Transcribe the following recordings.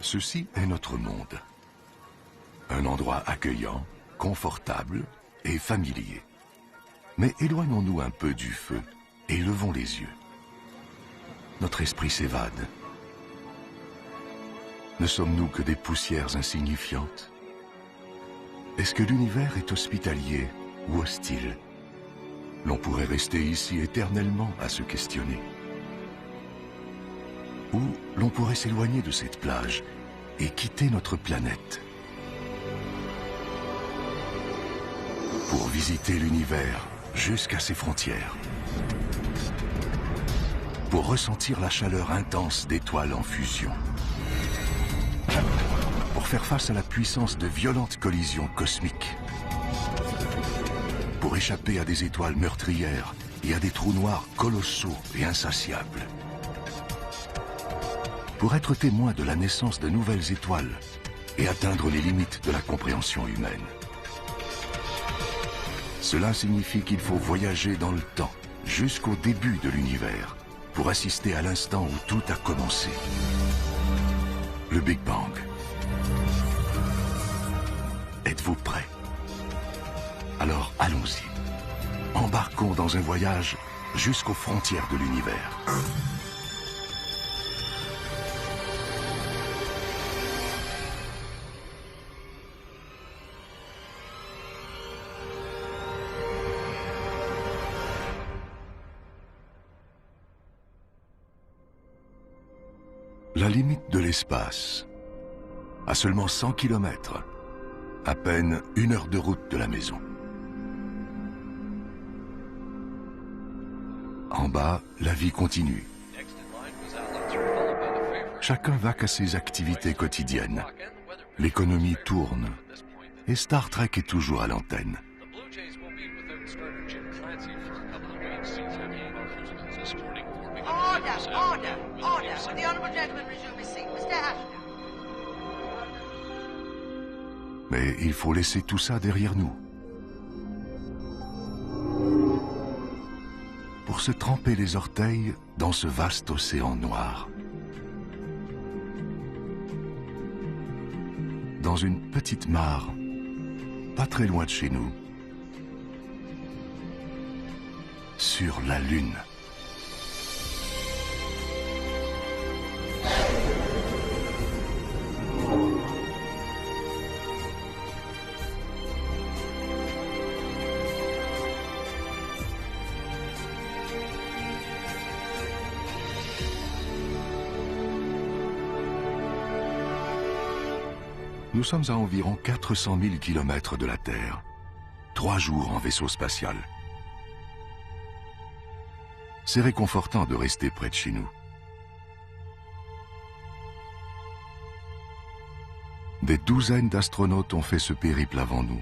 Ceci est notre monde. Un endroit accueillant, confortable et familier. Mais éloignons-nous un peu du feu et levons les yeux. Notre esprit s'évade. Ne sommes-nous que des poussières insignifiantes? Est-ce que l'univers est hospitalier ou hostile? L'on pourrait rester ici éternellement à se questionner. Ou l'on pourrait s'éloigner de cette plage et quitter notre planète. Pour visiter l'univers jusqu'à ses frontières. Pour ressentir la chaleur intense d'étoiles en fusion. Pour faire face à la puissance de violentes collisions cosmiques. Pour échapper à des étoiles meurtrières et à des trous noirs colossaux et insatiables. Pour être témoin de la naissance de nouvelles étoiles et atteindre les limites de la compréhension humaine. Cela signifie qu'il faut voyager dans le temps, jusqu'au début de l'univers, pour assister à l'instant où tout a commencé. Le Big Bang. Êtes-vous prêts? Alors allons-y. Embarquons dans un voyage jusqu'aux frontières de l'univers. La limite de l'espace, à seulement 100 km, à peine 1 heure de route de la maison. En bas, la vie continue. Chacun vaque à ses activités quotidiennes. L'économie tourne. Et Star Trek est toujours à l'antenne. Mais il faut laisser tout ça derrière nous. Pour se tremper les orteils dans ce vaste océan noir. Dans une petite mare, pas très loin de chez nous, sur la Lune. Nous sommes à environ 400 000 km de la Terre. 3 jours en vaisseau spatial. C'est réconfortant de rester près de chez nous. Des douzaines d'astronautes ont fait ce périple avant nous.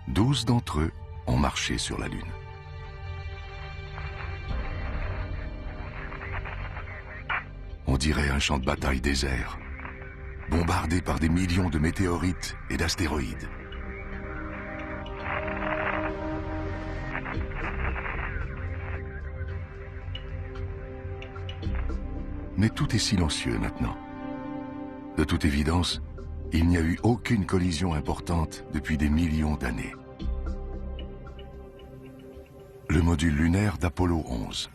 12 d'entre eux ont marché sur la Lune. On dirait un champ de bataille désert, bombardé par des millions de météorites et d'astéroïdes. Mais tout est silencieux maintenant. De toute évidence, il n'y a eu aucune collision importante depuis des millions d'années. Le module lunaire d'Apollo 11.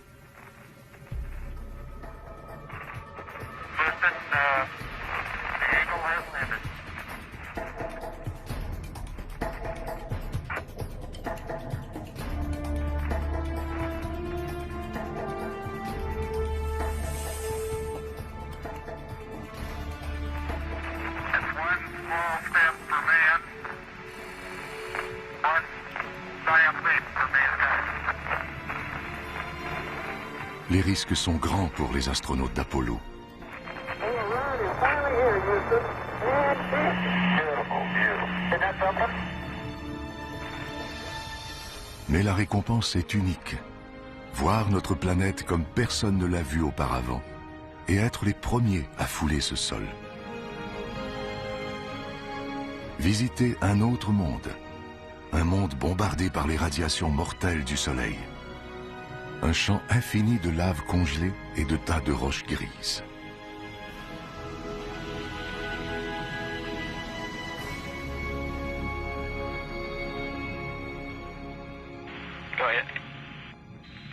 Les risques sont grands pour les astronautes d'Apollo. Mais la récompense est unique. Voir notre planète comme personne ne l'a vue auparavant et être les premiers à fouler ce sol. Visiter un autre monde. Un monde bombardé par les radiations mortelles du Soleil. Un champ infini de lave congelée et de tas de roches grises. Go ahead.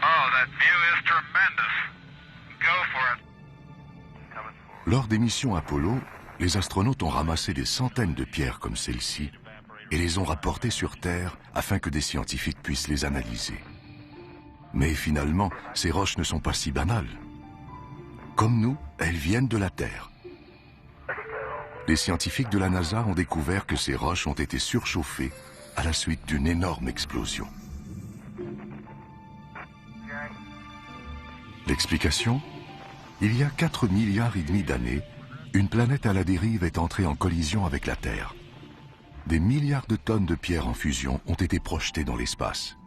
Oh, that view is tremendous. Go for it. Lors des missions Apollo, les astronautes ont ramassé des centaines de pierres comme celle-ci et les ont rapportées sur Terre afin que des scientifiques puissent les analyser. Mais finalement, ces roches ne sont pas si banales. Comme nous, elles viennent de la Terre. Les scientifiques de la NASA ont découvert que ces roches ont été surchauffées à la suite d'une énorme explosion. L'explication ? Il y a 4,5 milliards d'années, une planète à la dérive est entrée en collision avec la Terre. Des milliards de tonnes de pierres en fusion ont été projetées dans l'espace.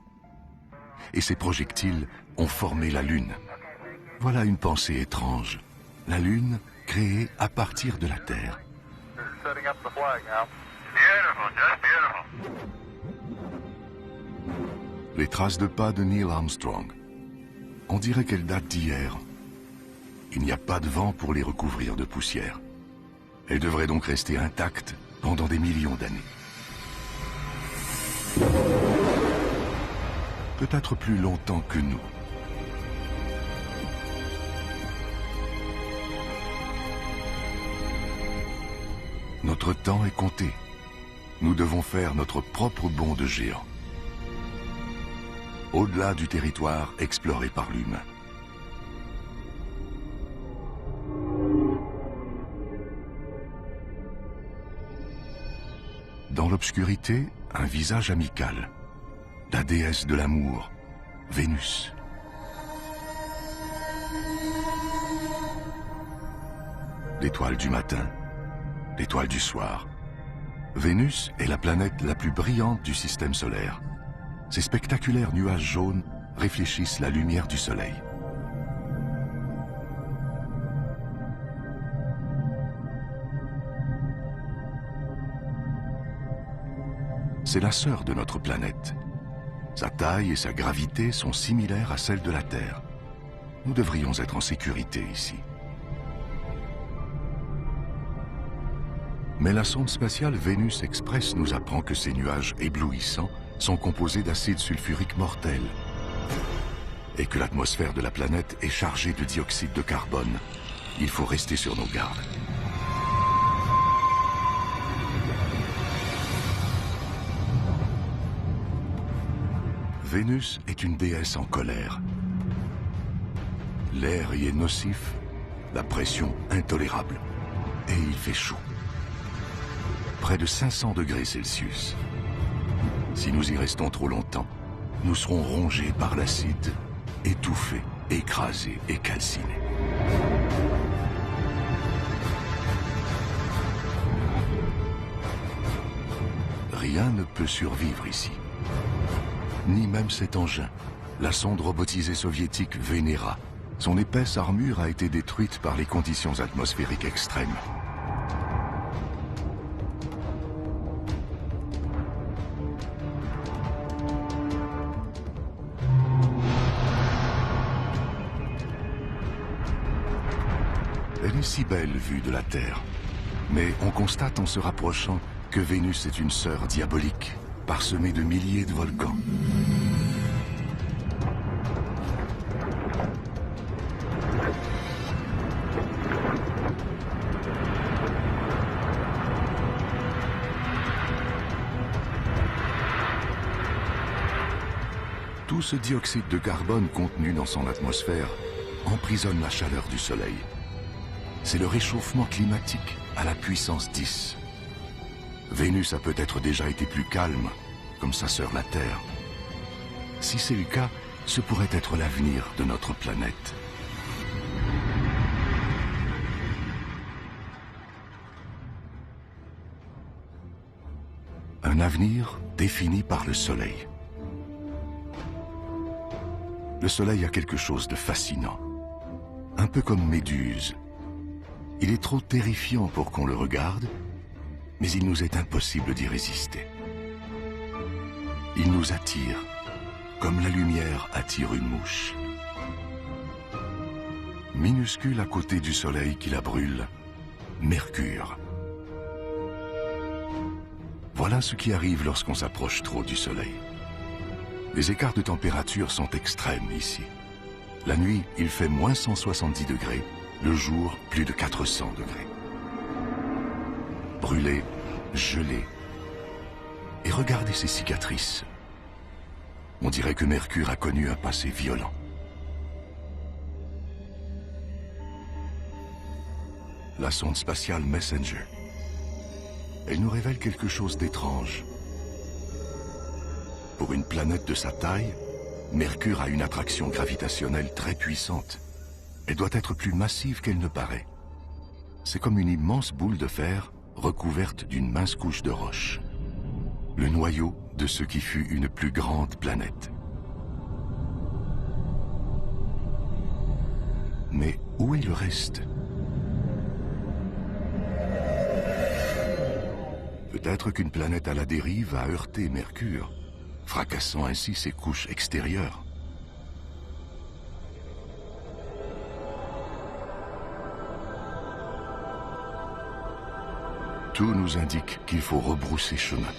Et ces projectiles ont formé la Lune. Voilà une pensée étrange. La Lune créée à partir de la Terre. Les traces de pas de Neil Armstrong. On dirait qu'elles datent d'hier. Il n'y a pas de vent pour les recouvrir de poussière. Elles devraient donc rester intactes pendant des millions d'années. Peut-être plus longtemps que nous. Notre temps est compté. Nous devons faire notre propre bond de géant. Au-delà du territoire exploré par l'humain. Dans l'obscurité, un visage amical. La déesse de l'amour, Vénus. L'étoile du matin, l'étoile du soir. Vénus est la planète la plus brillante du système solaire. Ces spectaculaires nuages jaunes réfléchissent la lumière du soleil. C'est la sœur de notre planète. Sa taille et sa gravité sont similaires à celles de la Terre. Nous devrions être en sécurité ici. Mais la sonde spatiale Vénus Express nous apprend que ces nuages éblouissants sont composés d'acide sulfurique mortel et que l'atmosphère de la planète est chargée de dioxyde de carbone. Il faut rester sur nos gardes. Vénus est une déesse en colère. L'air y est nocif, la pression intolérable, et il fait chaud. Près de 500 degrés Celsius. Si nous y restons trop longtemps, nous serons rongés par l'acide, étouffés, écrasés et calcinés. Rien ne peut survivre ici. Ni même cet engin, la sonde robotisée soviétique Venera. Son épaisse armure a été détruite par les conditions atmosphériques extrêmes. Elle est si belle vue de la Terre. Mais on constate en se rapprochant que Vénus est une sœur diabolique, parsemée de milliers de volcans. Tout ce dioxyde de carbone contenu dans son atmosphère emprisonne la chaleur du Soleil. C'est le réchauffement climatique à la puissance 10. Vénus a peut-être déjà été plus calme, comme sa sœur la Terre. Si c'est le cas, ce pourrait être l'avenir de notre planète. Un avenir défini par le Soleil. Le Soleil a quelque chose de fascinant. Un peu comme Méduse. Il est trop terrifiant pour qu'on le regarde, mais il nous est impossible d'y résister. Il nous attire, comme la lumière attire une mouche. Minuscule à côté du Soleil qui la brûle, Mercure. Voilà ce qui arrive lorsqu'on s'approche trop du Soleil. Les écarts de température sont extrêmes ici. La nuit, il fait moins 170 degrés, le jour, plus de 400 degrés. Brûlé, gelé. Et regardez ces cicatrices. On dirait que Mercure a connu un passé violent. La sonde spatiale Messenger. Elle nous révèle quelque chose d'étrange. Pour une planète de sa taille, Mercure a une attraction gravitationnelle très puissante. Elle doit être plus massive qu'elle ne paraît. C'est comme une immense boule de fer recouverte d'une mince couche de roche. Le noyau de ce qui fut une plus grande planète. Mais où est le reste? Peut-être qu'une planète à la dérive a heurté Mercure, fracassant ainsi ses couches extérieures. Tout nous indique qu'il faut rebrousser chemin.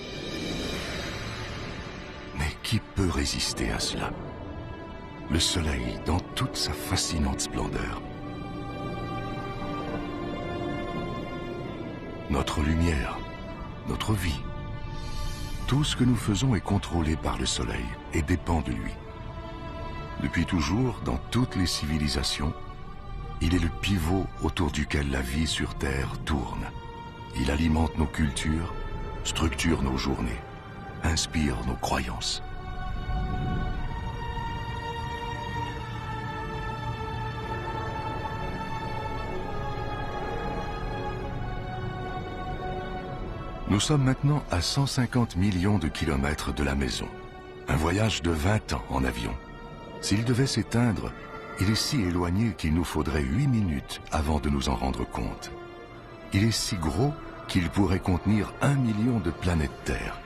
Mais qui peut résister à cela? Le soleil dans toute sa fascinante splendeur. Notre lumière, notre vie. Tout ce que nous faisons est contrôlé par le soleil et dépend de lui. Depuis toujours, dans toutes les civilisations, il est le pivot autour duquel la vie sur Terre tourne. Il alimente nos cultures, structure nos journées, inspire nos croyances. Nous sommes maintenant à 150 millions de kilomètres de la maison. Un voyage de 20 ans en avion. S'il devait s'éteindre, il est si éloigné qu'il nous faudrait 8 minutes avant de nous en rendre compte. Il est si gros qu'il pourrait contenir 1 million de planètes Terre,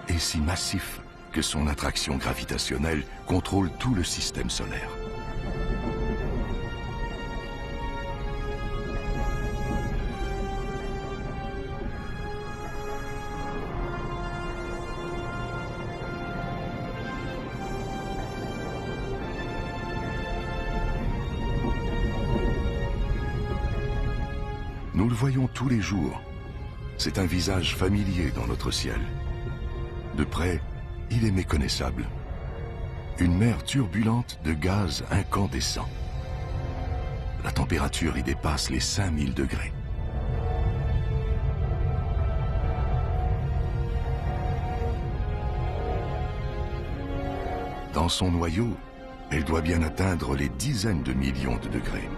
et si massif que son attraction gravitationnelle contrôle tout le système solaire. Nous le voyons tous les jours. C'est un visage familier dans notre ciel. De près, il est méconnaissable. Une mer turbulente de gaz incandescent. La température y dépasse les 5000 degrés. Dans son noyau, elle doit bien atteindre les dizaines de millions de degrés.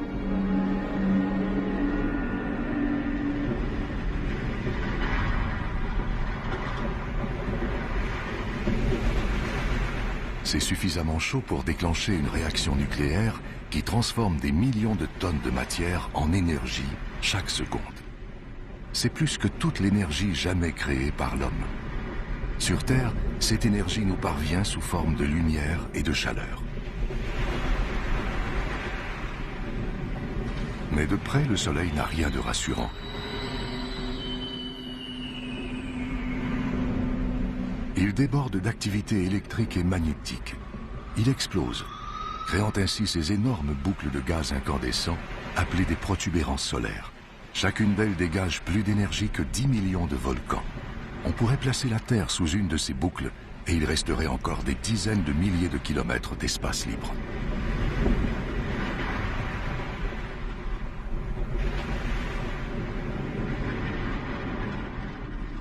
C'est suffisamment chaud pour déclencher une réaction nucléaire qui transforme des millions de tonnes de matière en énergie chaque seconde. C'est plus que toute l'énergie jamais créée par l'homme. Sur Terre, cette énergie nous parvient sous forme de lumière et de chaleur. Mais de près, le Soleil n'a rien de rassurant. Il déborde d'activité électrique et magnétique. Il explose, créant ainsi ces énormes boucles de gaz incandescents appelées des protubérances solaires. Chacune d'elles dégage plus d'énergie que 10 millions de volcans. On pourrait placer la Terre sous une de ces boucles et il resterait encore des dizaines de milliers de kilomètres d'espace libre.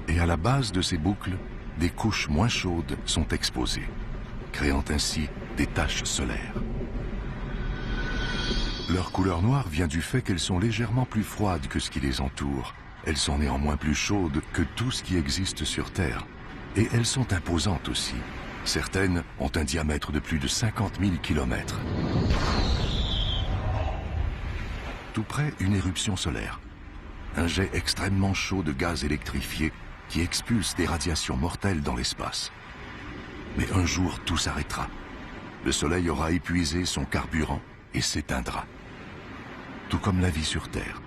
Et à la base de ces boucles, des couches moins chaudes sont exposées, créant ainsi des taches solaires. Leur couleur noire vient du fait qu'elles sont légèrement plus froides que ce qui les entoure. Elles sont néanmoins plus chaudes que tout ce qui existe sur Terre. Et elles sont imposantes aussi. Certaines ont un diamètre de plus de 50 000 kilomètres. Tout près, une éruption solaire. Un jet extrêmement chaud de gaz électrifié qui expulse des radiations mortelles dans l'espace. Mais un jour, tout s'arrêtera. Le Soleil aura épuisé son carburant et s'éteindra. Tout comme la vie sur Terre.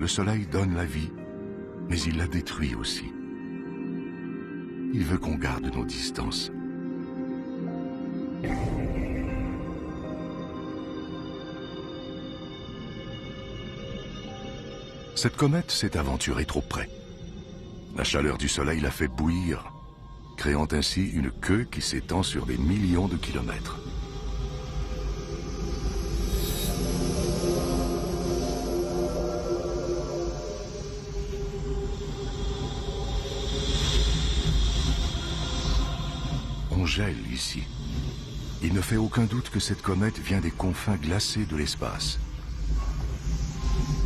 Le Soleil donne la vie, mais il la détruit aussi. Il veut qu'on garde nos distances. Cette comète s'est aventurée trop près. La chaleur du Soleil l'a fait bouillir, créant ainsi une queue qui s'étend sur des millions de kilomètres. On gèle ici. Il ne fait aucun doute que cette comète vient des confins glacés de l'espace.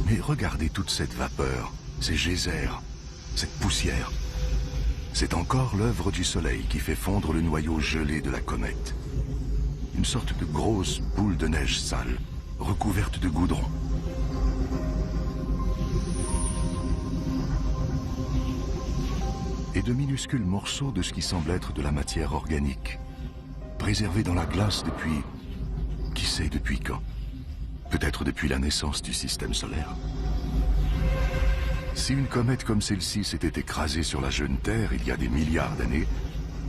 Mais regardez toute cette vapeur, ces geysers, cette poussière. C'est encore l'œuvre du Soleil qui fait fondre le noyau gelé de la comète. Une sorte de grosse boule de neige sale, recouverte de goudron. Et de minuscules morceaux de ce qui semble être de la matière organique, préservés dans la glace depuis... qui sait depuis quand? Peut-être depuis la naissance du système solaire. Si une comète comme celle-ci s'était écrasée sur la jeune Terre il y a des milliards d'années,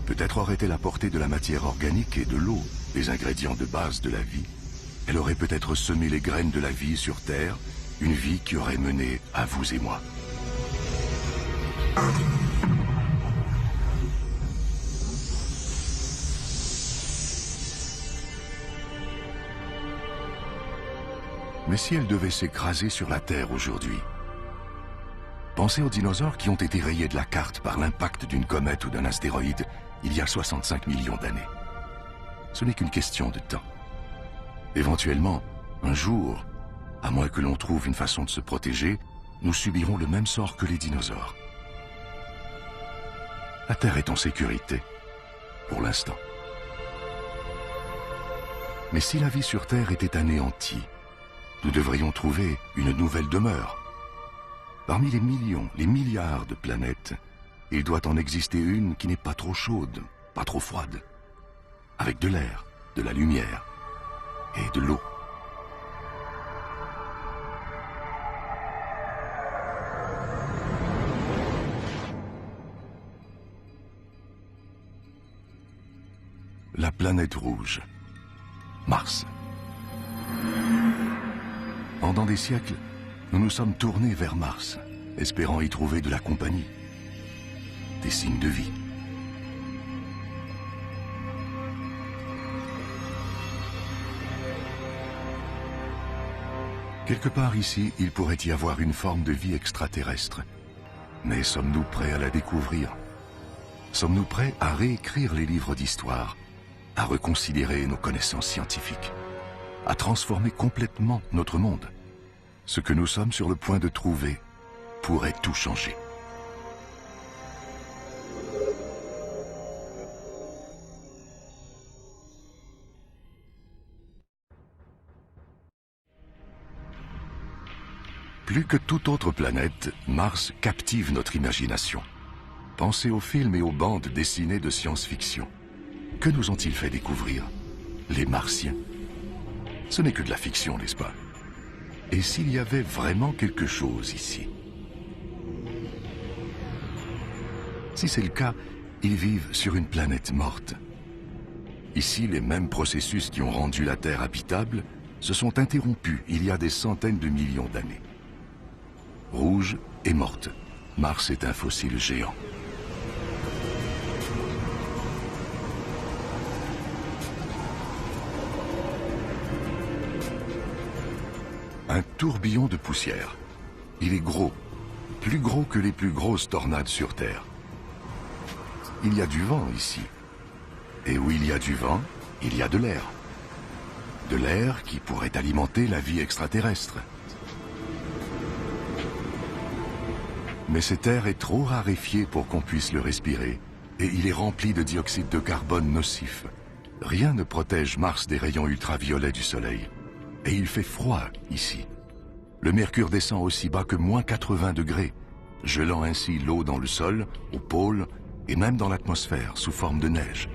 peut-être aurait-elle apporté de la matière organique et de l'eau, les ingrédients de base de la vie. Elle aurait peut-être semé les graines de la vie sur Terre, une vie qui aurait mené à vous et moi. Mais si elle devait s'écraser sur la Terre aujourd'hui? Pensez aux dinosaures qui ont été rayés de la carte par l'impact d'une comète ou d'un astéroïde il y a 65 millions d'années. Ce n'est qu'une question de temps. Éventuellement, un jour, à moins que l'on trouve une façon de se protéger, nous subirons le même sort que les dinosaures. La Terre est en sécurité, pour l'instant. Mais si la vie sur Terre était anéantie, nous devrions trouver une nouvelle demeure. Parmi les millions, les milliards de planètes, il doit en exister une qui n'est pas trop chaude, pas trop froide, avec de l'air, de la lumière et de l'eau. La planète rouge, Mars. Pendant des siècles, nous nous sommes tournés vers Mars, espérant y trouver de la compagnie, des signes de vie. Quelque part ici, il pourrait y avoir une forme de vie extraterrestre. Mais sommes-nous prêts à la découvrir? Sommes-nous prêts à réécrire les livres d'histoire, à reconsidérer nos connaissances scientifiques, à transformer complètement notre monde? Ce que nous sommes sur le point de trouver pourrait tout changer. Plus que toute autre planète, Mars captive notre imagination. Pensez aux films et aux bandes dessinées de science-fiction. Que nous ont-ils fait découvrir? Les Martiens. Ce n'est que de la fiction, n'est-ce pas? Et s'il y avait vraiment quelque chose ici? Si c'est le cas, ils vivent sur une planète morte. Ici, les mêmes processus qui ont rendu la Terre habitable se sont interrompus il y a des centaines de millions d'années. Rouge et morte, Mars est un fossile géant. Un tourbillon de poussière. Il est gros, plus gros que les plus grosses tornades sur Terre. Il y a du vent ici. Et où il y a du vent, il y a de l'air. De l'air qui pourrait alimenter la vie extraterrestre. Mais cet air est trop raréfié pour qu'on puisse le respirer, et il est rempli de dioxyde de carbone nocif. Rien ne protège Mars des rayons ultraviolets du Soleil. Et il fait froid ici. Le mercure descend aussi bas que -80 degrés, gelant ainsi l'eau dans le sol, au pôle et même dans l'atmosphère sous forme de neige.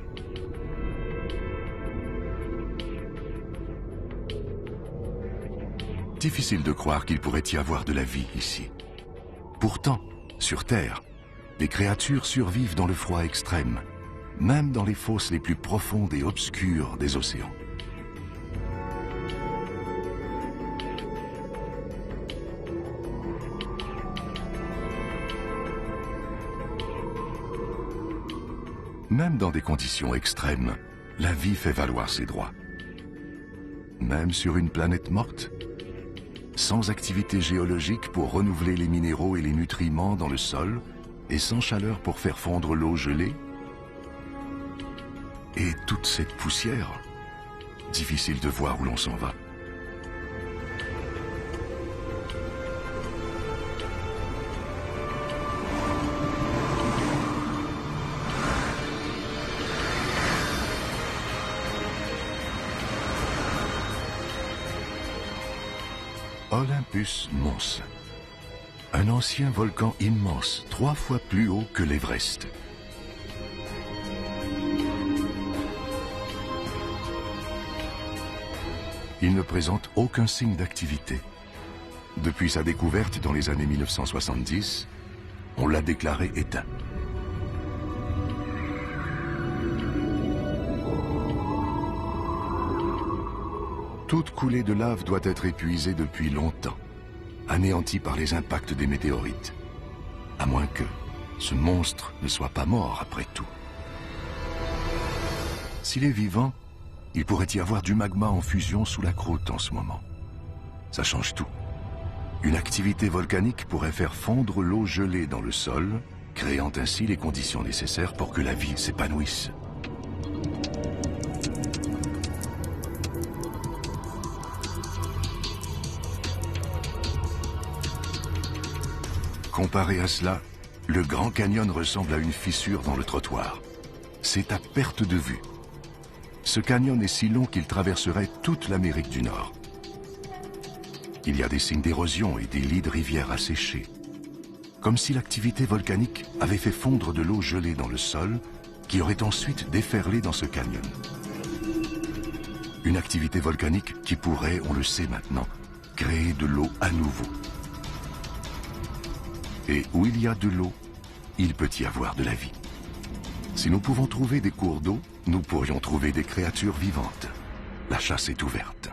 Difficile de croire qu'il pourrait y avoir de la vie ici. Pourtant, sur Terre, les créatures survivent dans le froid extrême, même dans les fosses les plus profondes et obscures des océans. Même dans des conditions extrêmes, la vie fait valoir ses droits. Même sur une planète morte, sans activité géologique pour renouveler les minéraux et les nutriments dans le sol, et sans chaleur pour faire fondre l'eau gelée. Et toute cette poussière, difficile de voir où l'on s'en va. Olympus Mons, un ancien volcan immense, 3 fois plus haut que l'Everest. Il ne présente aucun signe d'activité. Depuis sa découverte dans les années 1970, on l'a déclaré éteint. Toute coulée de lave doit être épuisée depuis longtemps, anéantie par les impacts des météorites. À moins que ce monstre ne soit pas mort après tout. S'il est vivant, il pourrait y avoir du magma en fusion sous la croûte en ce moment. Ça change tout. Une activité volcanique pourrait faire fondre l'eau gelée dans le sol, créant ainsi les conditions nécessaires pour que la vie s'épanouisse. Comparé à cela, le Grand Canyon ressemble à une fissure dans le trottoir. C'est à perte de vue. Ce canyon est si long qu'il traverserait toute l'Amérique du Nord. Il y a des signes d'érosion et des lits de rivières asséchés. Comme si l'activité volcanique avait fait fondre de l'eau gelée dans le sol, qui aurait ensuite déferlé dans ce canyon. Une activité volcanique qui pourrait, on le sait maintenant, créer de l'eau à nouveau. Et où il y a de l'eau, il peut y avoir de la vie. Si nous pouvons trouver des cours d'eau, nous pourrions trouver des créatures vivantes. La chasse est ouverte.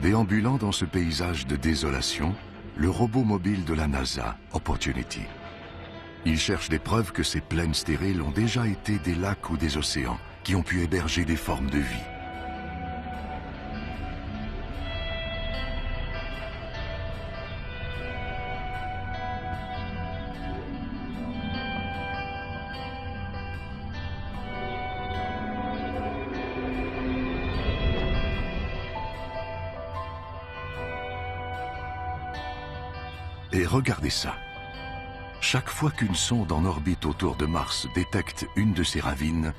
Déambulant dans ce paysage de désolation, le robot mobile de la NASA, Opportunity. Il cherche des preuves que ces plaines stériles ont déjà été des lacs ou des océans qui ont pu héberger des formes de vie. Et regardez ça. Chaque fois qu'une sonde en orbite autour de Mars détecte une de ces ravines,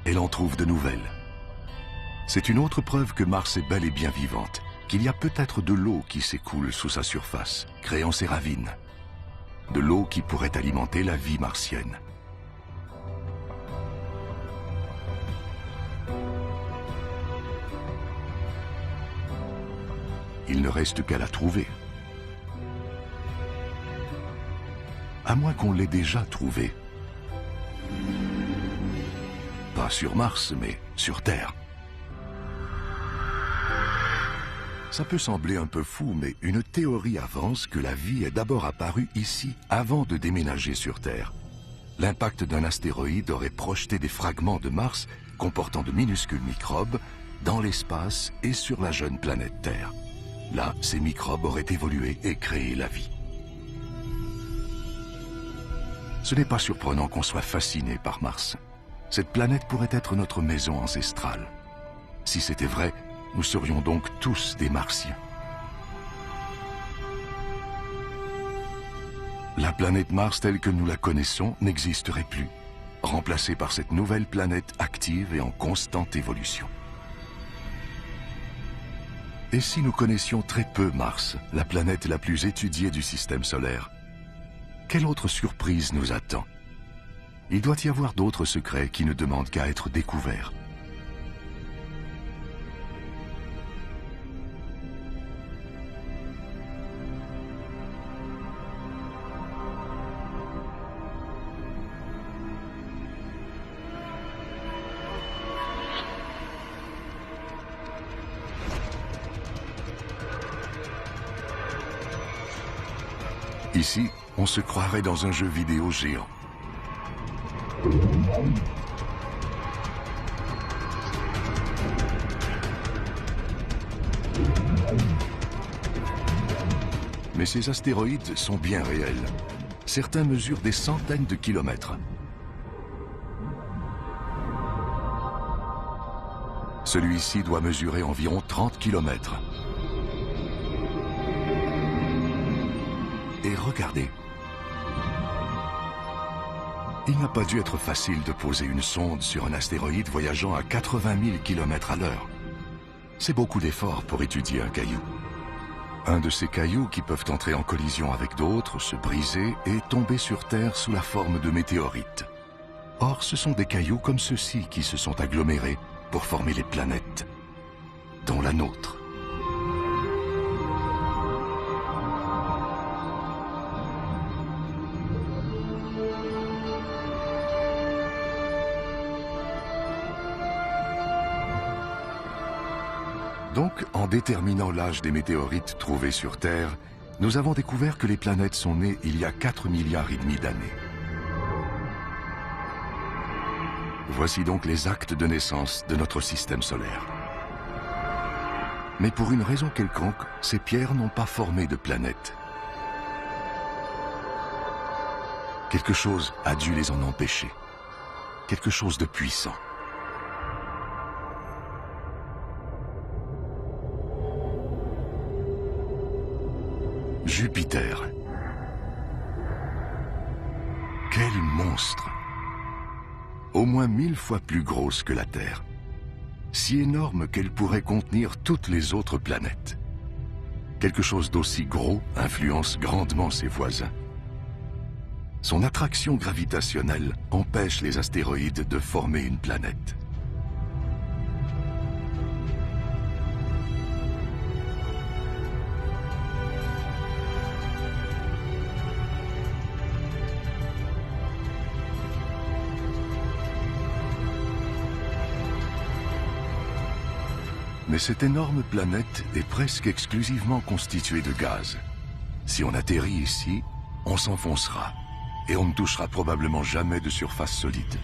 elle en trouve de nouvelles. C'est une autre preuve que Mars est bel et bien vivante, qu'il y a peut-être de l'eau qui s'écoule sous sa surface, créant ces ravines. De l'eau qui pourrait alimenter la vie martienne. Il ne reste qu'à la trouver. À moins qu'on l'ait déjà trouvée. Pas sur Mars, mais sur Terre. Ça peut sembler un peu fou, mais une théorie avance que la vie est d'abord apparue ici avant de déménager sur Terre. L'impact d'un astéroïde aurait projeté des fragments de Mars comportant de minuscules microbes dans l'espace et sur la jeune planète Terre. Là, ces microbes auraient évolué et créé la vie. Ce n'est pas surprenant qu'on soit fasciné par Mars. Cette planète pourrait être notre maison ancestrale. Si c'était vrai, nous serions donc tous des Martiens. La planète Mars telle que nous la connaissons n'existerait plus, remplacée par cette nouvelle planète active et en constante évolution. Et si nous connaissions très peu Mars, la planète la plus étudiée du système solaire, quelle autre surprise nous attend? Il doit y avoir d'autres secrets qui ne demandent qu'à être découverts. Ici, on se croirait dans un jeu vidéo géant. Mais ces astéroïdes sont bien réels. Certains mesurent des centaines de kilomètres. Celui-ci doit mesurer environ 30 kilomètres. Et regardez. Il n'a pas dû être facile de poser une sonde sur un astéroïde voyageant à 80 000 km à l'heure. C'est beaucoup d'efforts pour étudier un caillou. Un de ces cailloux qui peuvent entrer en collision avec d'autres, se briser et tomber sur Terre sous la forme de météorites. Or, ce sont des cailloux comme ceux-ci qui se sont agglomérés pour former les planètes, dont la nôtre. Donc, en déterminant l'âge des météorites trouvés sur Terre, nous avons découvert que les planètes sont nées il y a 4,5 milliards d'années. Voici donc les actes de naissance de notre système solaire. Mais pour une raison quelconque, ces pierres n'ont pas formé de planètes. Quelque chose a dû les en empêcher. Quelque chose de puissant. Jupiter. Quel monstre! Au moins 1000 fois plus grosse que la Terre. Si énorme qu'elle pourrait contenir toutes les autres planètes. Quelque chose d'aussi gros influence grandement ses voisins. Son attraction gravitationnelle empêche les astéroïdes de former une planète. Mais cette énorme planète est presque exclusivement constituée de gaz. Si on atterrit ici, on s'enfoncera et on ne touchera probablement jamais de surface solide.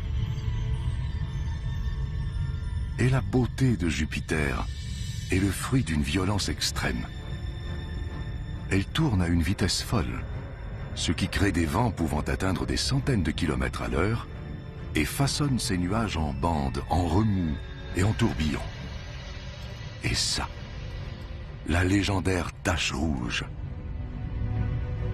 Et la beauté de Jupiter est le fruit d'une violence extrême. Elle tourne à une vitesse folle, ce qui crée des vents pouvant atteindre des centaines de kilomètres à l'heure et façonne ces nuages en bandes, en remous et en tourbillons. Et ça, la légendaire tache rouge.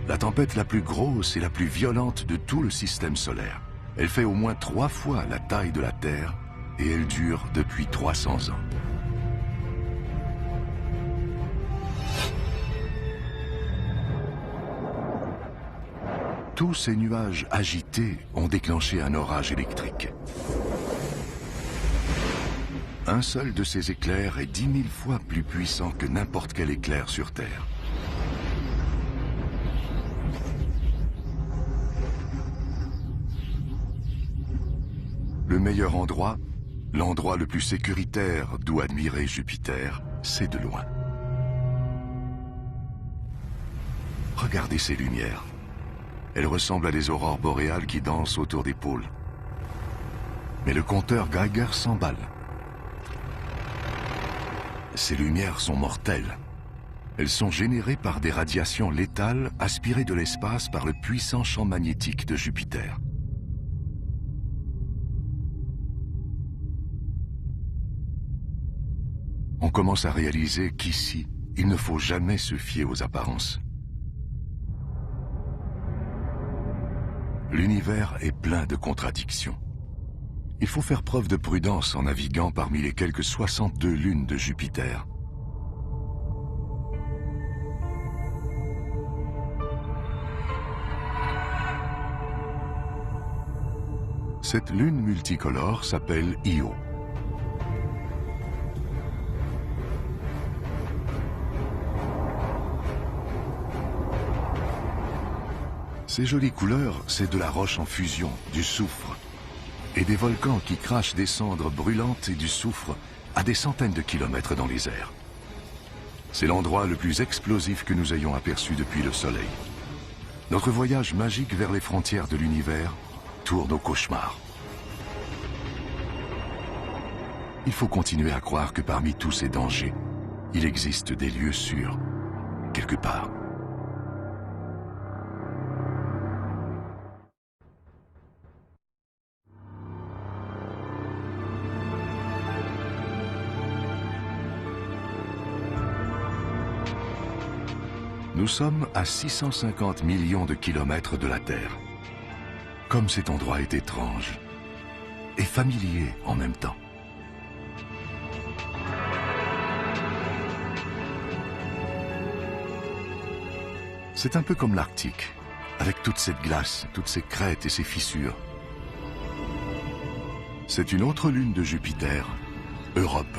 La tempête la plus grosse et la plus violente de tout le système solaire. Elle fait au moins 3 fois la taille de la Terre et elle dure depuis 300 ans. Tous ces nuages agités ont déclenché un orage électrique. Un seul de ces éclairs est 10 000 fois plus puissant que n'importe quel éclair sur Terre. Le meilleur endroit, l'endroit le plus sécuritaire d'où admirer Jupiter, c'est de loin. Regardez ces lumières. Elles ressemblent à des aurores boréales qui dansent autour des pôles. Mais le compteur Geiger s'emballe. Ces lumières sont mortelles. Elles sont générées par des radiations létales aspirées de l'espace par le puissant champ magnétique de Jupiter. On commence à réaliser qu'ici, il ne faut jamais se fier aux apparences. L'univers est plein de contradictions. Il faut faire preuve de prudence en naviguant parmi les quelques 62 lunes de Jupiter. Cette lune multicolore s'appelle Io. Ces jolies couleurs, c'est de la roche en fusion, du soufre. Et des volcans qui crachent des cendres brûlantes et du soufre à des centaines de kilomètres dans les airs. C'est l'endroit le plus explosif que nous ayons aperçu depuis le Soleil. Notre voyage magique vers les frontières de l'univers tourne au cauchemar. Il faut continuer à croire que parmi tous ces dangers, il existe des lieux sûrs, quelque part. Nous sommes à 650 millions de kilomètres de la Terre. Comme cet endroit est étrange et familier en même temps. C'est un peu comme l'Arctique, avec toute cette glace, toutes ces crêtes et ces fissures. C'est une autre lune de Jupiter, Europe.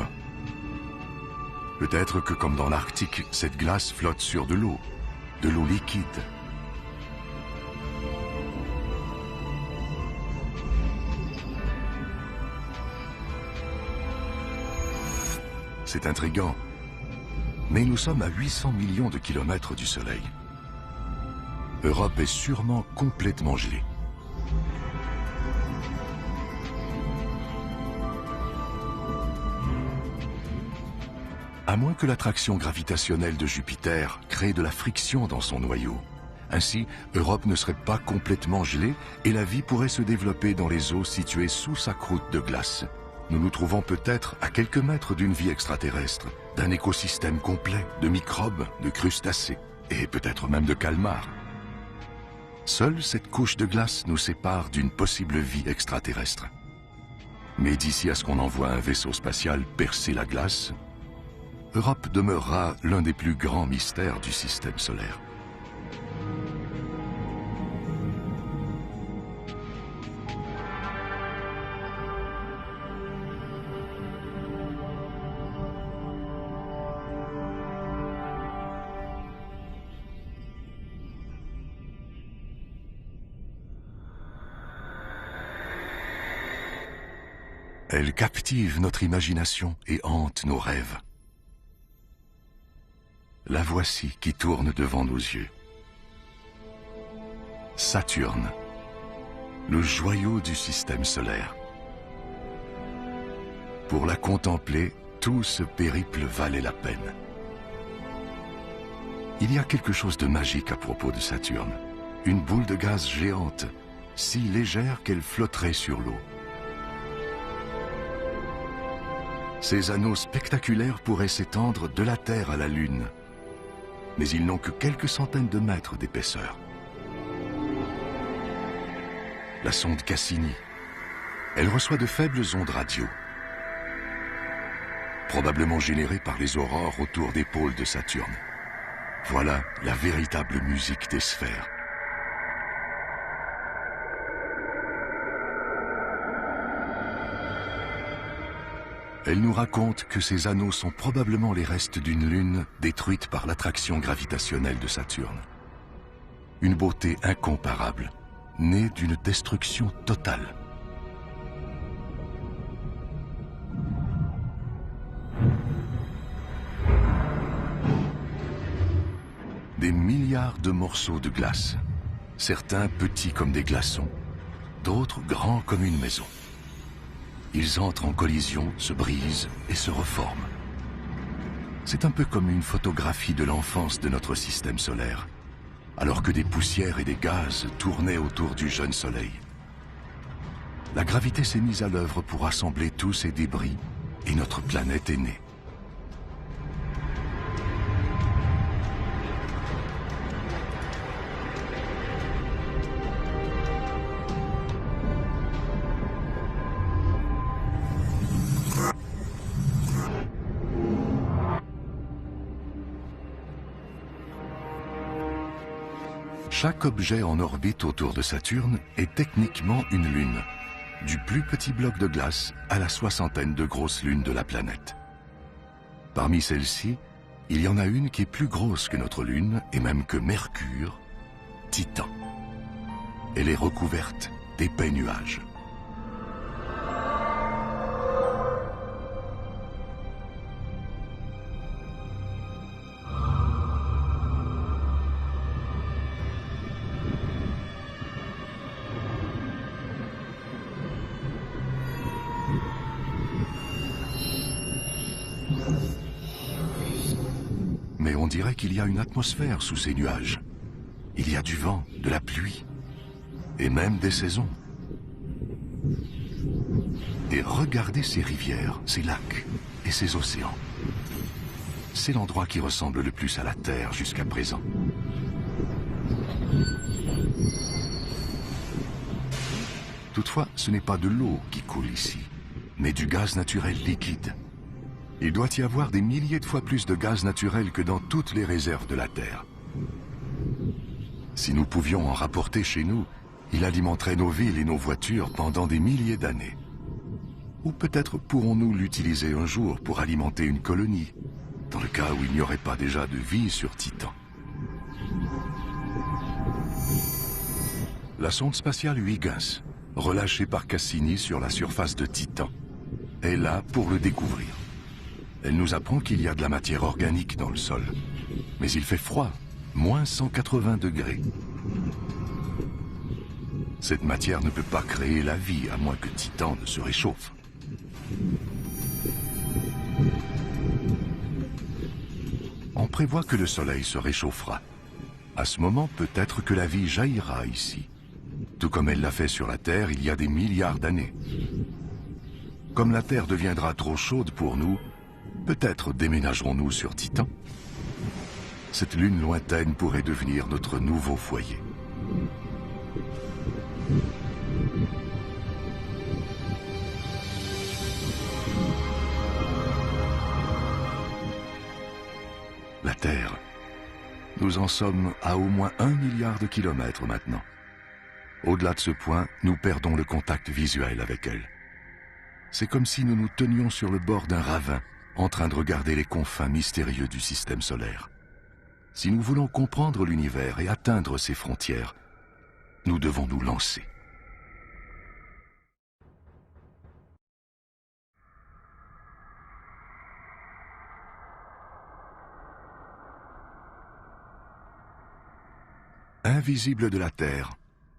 Peut-être que comme dans l'Arctique, cette glace flotte sur de l'eau liquide. C'est intriguant, mais nous sommes à 800 millions de kilomètres du Soleil. Europe est sûrement complètement gelée. À moins que l'attraction gravitationnelle de Jupiter crée de la friction dans son noyau. Ainsi, Europe ne serait pas complètement gelée et la vie pourrait se développer dans les eaux situées sous sa croûte de glace. Nous nous trouvons peut-être à quelques mètres d'une vie extraterrestre, d'un écosystème complet de microbes, de crustacés et peut-être même de calmars. Seule cette couche de glace nous sépare d'une possible vie extraterrestre. Mais d'ici à ce qu'on envoie un vaisseau spatial percer la glace, Europe demeurera l'un des plus grands mystères du système solaire. Elle captive notre imagination et hante nos rêves. La voici qui tourne devant nos yeux. Saturne, le joyau du système solaire. Pour la contempler, tout ce périple valait la peine. Il y a quelque chose de magique à propos de Saturne. Une boule de gaz géante, si légère qu'elle flotterait sur l'eau. Ces anneaux spectaculaires pourraient s'étendre de la Terre à la Lune. Mais ils n'ont que quelques centaines de mètres d'épaisseur. La sonde Cassini, elle reçoit de faibles ondes radio, probablement générées par les aurores autour des pôles de Saturne. Voilà la véritable musique des sphères. Elle nous raconte que ces anneaux sont probablement les restes d'une lune détruite par l'attraction gravitationnelle de Saturne. Une beauté incomparable, née d'une destruction totale. Des milliards de morceaux de glace, certains petits comme des glaçons, d'autres grands comme une maison. Ils entrent en collision, se brisent et se reforment. C'est un peu comme une photographie de l'enfance de notre système solaire, alors que des poussières et des gaz tournaient autour du jeune soleil. La gravité s'est mise à l'œuvre pour rassembler tous ces débris et notre planète est née. Chaque objet en orbite autour de Saturne est techniquement une lune, du plus petit bloc de glace à la soixantaine de grosses lunes de la planète. Parmi celles-ci, il y en a une qui est plus grosse que notre lune et même que Mercure, Titan. Elle est recouverte d'épais nuages. dirait qu'il y a une atmosphère sous ces nuages. Il y a du vent, de la pluie, et même des saisons. Et regardez ces rivières, ces lacs et ces océans. C'est l'endroit qui ressemble le plus à la Terre jusqu'à présent. Toutefois, ce n'est pas de l'eau qui coule ici, mais du gaz naturel liquide. Il doit y avoir des milliers de fois plus de gaz naturel que dans toutes les réserves de la Terre. Si nous pouvions en rapporter chez nous, il alimenterait nos villes et nos voitures pendant des milliers d'années. Ou peut-être pourrons-nous l'utiliser un jour pour alimenter une colonie, dans le cas où il n'y aurait pas déjà de vie sur Titan. La sonde spatiale Huygens, relâchée par Cassini sur la surface de Titan, est là pour le découvrir. Elle nous apprend qu'il y a de la matière organique dans le sol, mais il fait froid, moins 180 degrés. Cette matière ne peut pas créer la vie, à moins que Titan ne se réchauffe. On prévoit que le Soleil se réchauffera. À ce moment, peut-être que la vie jaillira ici, tout comme elle l'a fait sur la Terre il y a des milliards d'années. Comme la Terre deviendra trop chaude pour nous, peut-être déménagerons-nous sur Titan. Cette lune lointaine pourrait devenir notre nouveau foyer. La Terre. Nous en sommes à au moins 1 milliard de kilomètres maintenant. Au-delà de ce point, nous perdons le contact visuel avec elle. C'est comme si nous nous tenions sur le bord d'un ravin, en train de regarder les confins mystérieux du système solaire. Si nous voulons comprendre l'univers et atteindre ses frontières, nous devons nous lancer. Invisible de la Terre,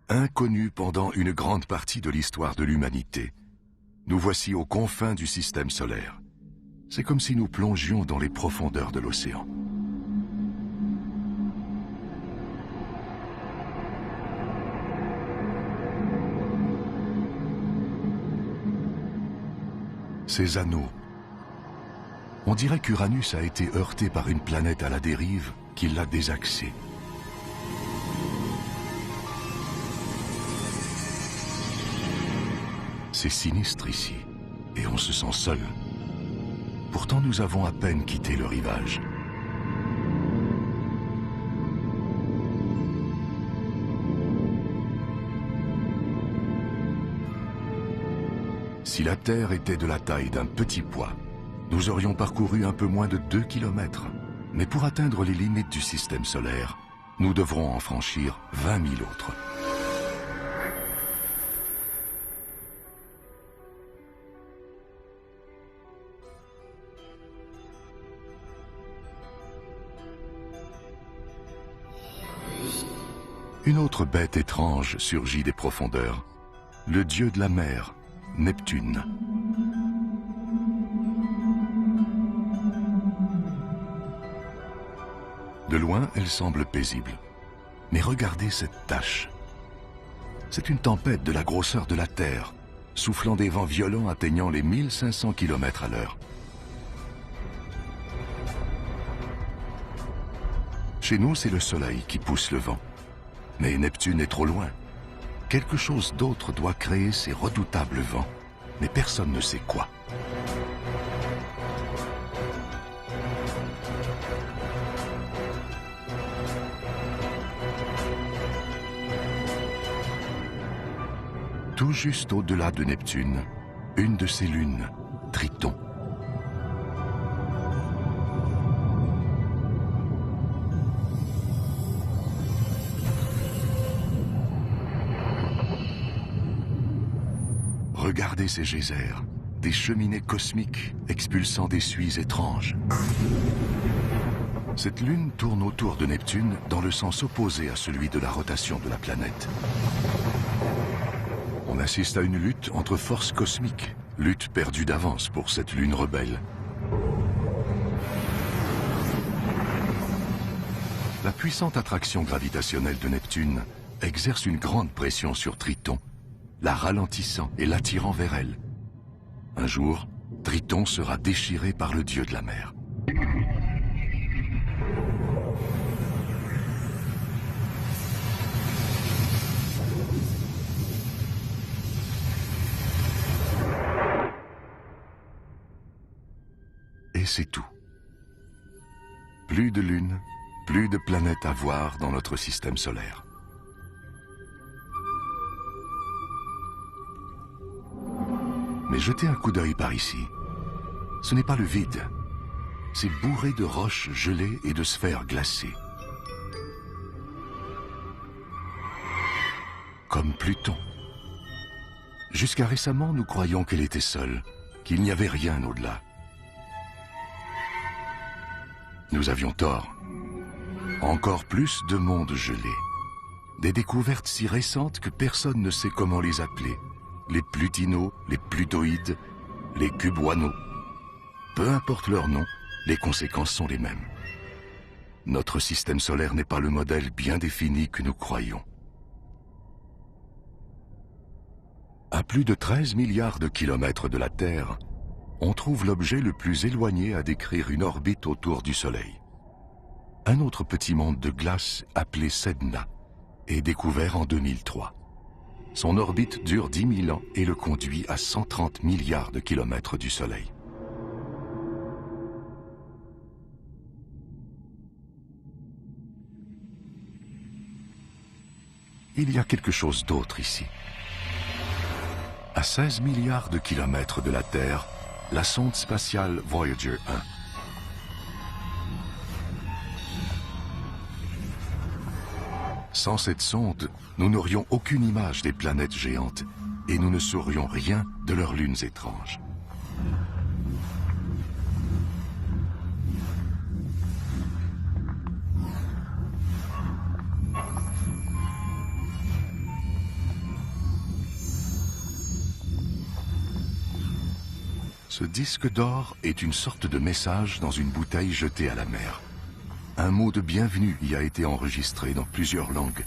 inconnu pendant une grande partie de l'histoire de l'humanité, nous voici aux confins du système solaire. C'est comme si nous plongions dans les profondeurs de l'océan. Ces anneaux. On dirait qu'Uranus a été heurté par une planète à la dérive qui l'a désaxé. C'est sinistre ici, et on se sent seul. Pourtant, nous avons à peine quitté le rivage. Si la Terre était de la taille d'un petit pois, nous aurions parcouru un peu moins de 2 kilomètres. Mais pour atteindre les limites du système solaire, nous devrons en franchir 20 000 autres. Une autre bête étrange surgit des profondeurs, le dieu de la mer, Neptune. De loin, elle semble paisible. Mais regardez cette tache. C'est une tempête de la grosseur de la Terre, soufflant des vents violents atteignant les 1500 km à l'heure. Chez nous, c'est le Soleil qui pousse le vent. Mais Neptune est trop loin. Quelque chose d'autre doit créer ces redoutables vents, mais personne ne sait quoi. Tout juste au-delà de Neptune, une de ses lunes, Triton. Regardez ces geysers, des cheminées cosmiques expulsant des suies étranges. Cette lune tourne autour de Neptune dans le sens opposé à celui de la rotation de la planète. On assiste à une lutte entre forces cosmiques, lutte perdue d'avance pour cette lune rebelle. La puissante attraction gravitationnelle de Neptune exerce une grande pression sur Triton, la ralentissant et l'attirant vers elle. Un jour, Triton sera déchiré par le dieu de la mer. Et c'est tout. Plus de lune, plus de planètes à voir dans notre système solaire. Mais jetez un coup d'œil par ici. Ce n'est pas le vide. C'est bourré de roches gelées et de sphères glacées. Comme Pluton. Jusqu'à récemment, nous croyions qu'elle était seule, qu'il n'y avait rien au-delà. Nous avions tort. Encore plus de mondes gelés. Des découvertes si récentes que personne ne sait comment les appeler. Les plutinos, les plutoïdes, les cuboinos. Peu importe leur nom, les conséquences sont les mêmes. Notre système solaire n'est pas le modèle bien défini que nous croyons. À plus de 13 milliards de kilomètres de la Terre, on trouve l'objet le plus éloigné à décrire une orbite autour du Soleil. Un autre petit monde de glace appelé Sedna est découvert en 2003. Son orbite dure 10 000 ans et le conduit à 130 milliards de kilomètres du Soleil. Il y a quelque chose d'autre ici. À 16 milliards de kilomètres de la Terre, la sonde spatiale Voyager 1. Sans cette sonde, nous n'aurions aucune image des planètes géantes et nous ne saurions rien de leurs lunes étranges. Ce disque d'or est une sorte de message dans une bouteille jetée à la mer. Un mot de bienvenue y a été enregistré dans plusieurs langues.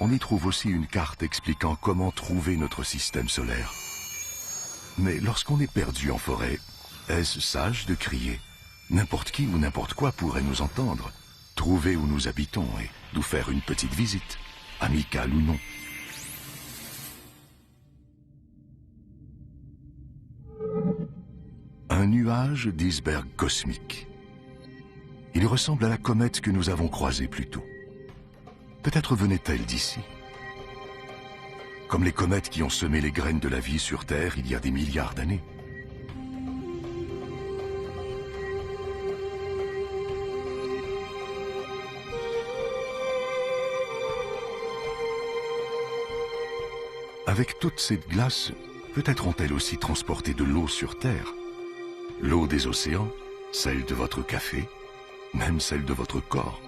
On y trouve aussi une carte expliquant comment trouver notre système solaire. Mais lorsqu'on est perdu en forêt, est-ce sage de crier? N'importe qui ou n'importe quoi pourrait nous entendre, trouver où nous habitons et nous faire une petite visite, amicale ou non. Un nuage d'iceberg cosmique. Il ressemble à la comète que nous avons croisée plus tôt. Peut-être venait-elle d'ici. Comme les comètes qui ont semé les graines de la vie sur Terre il y a des milliards d'années. Avec toute cette glace, peut-être ont-elles aussi transporté de l'eau sur Terre. L'eau des océans, celle de votre café, même celle de votre corps.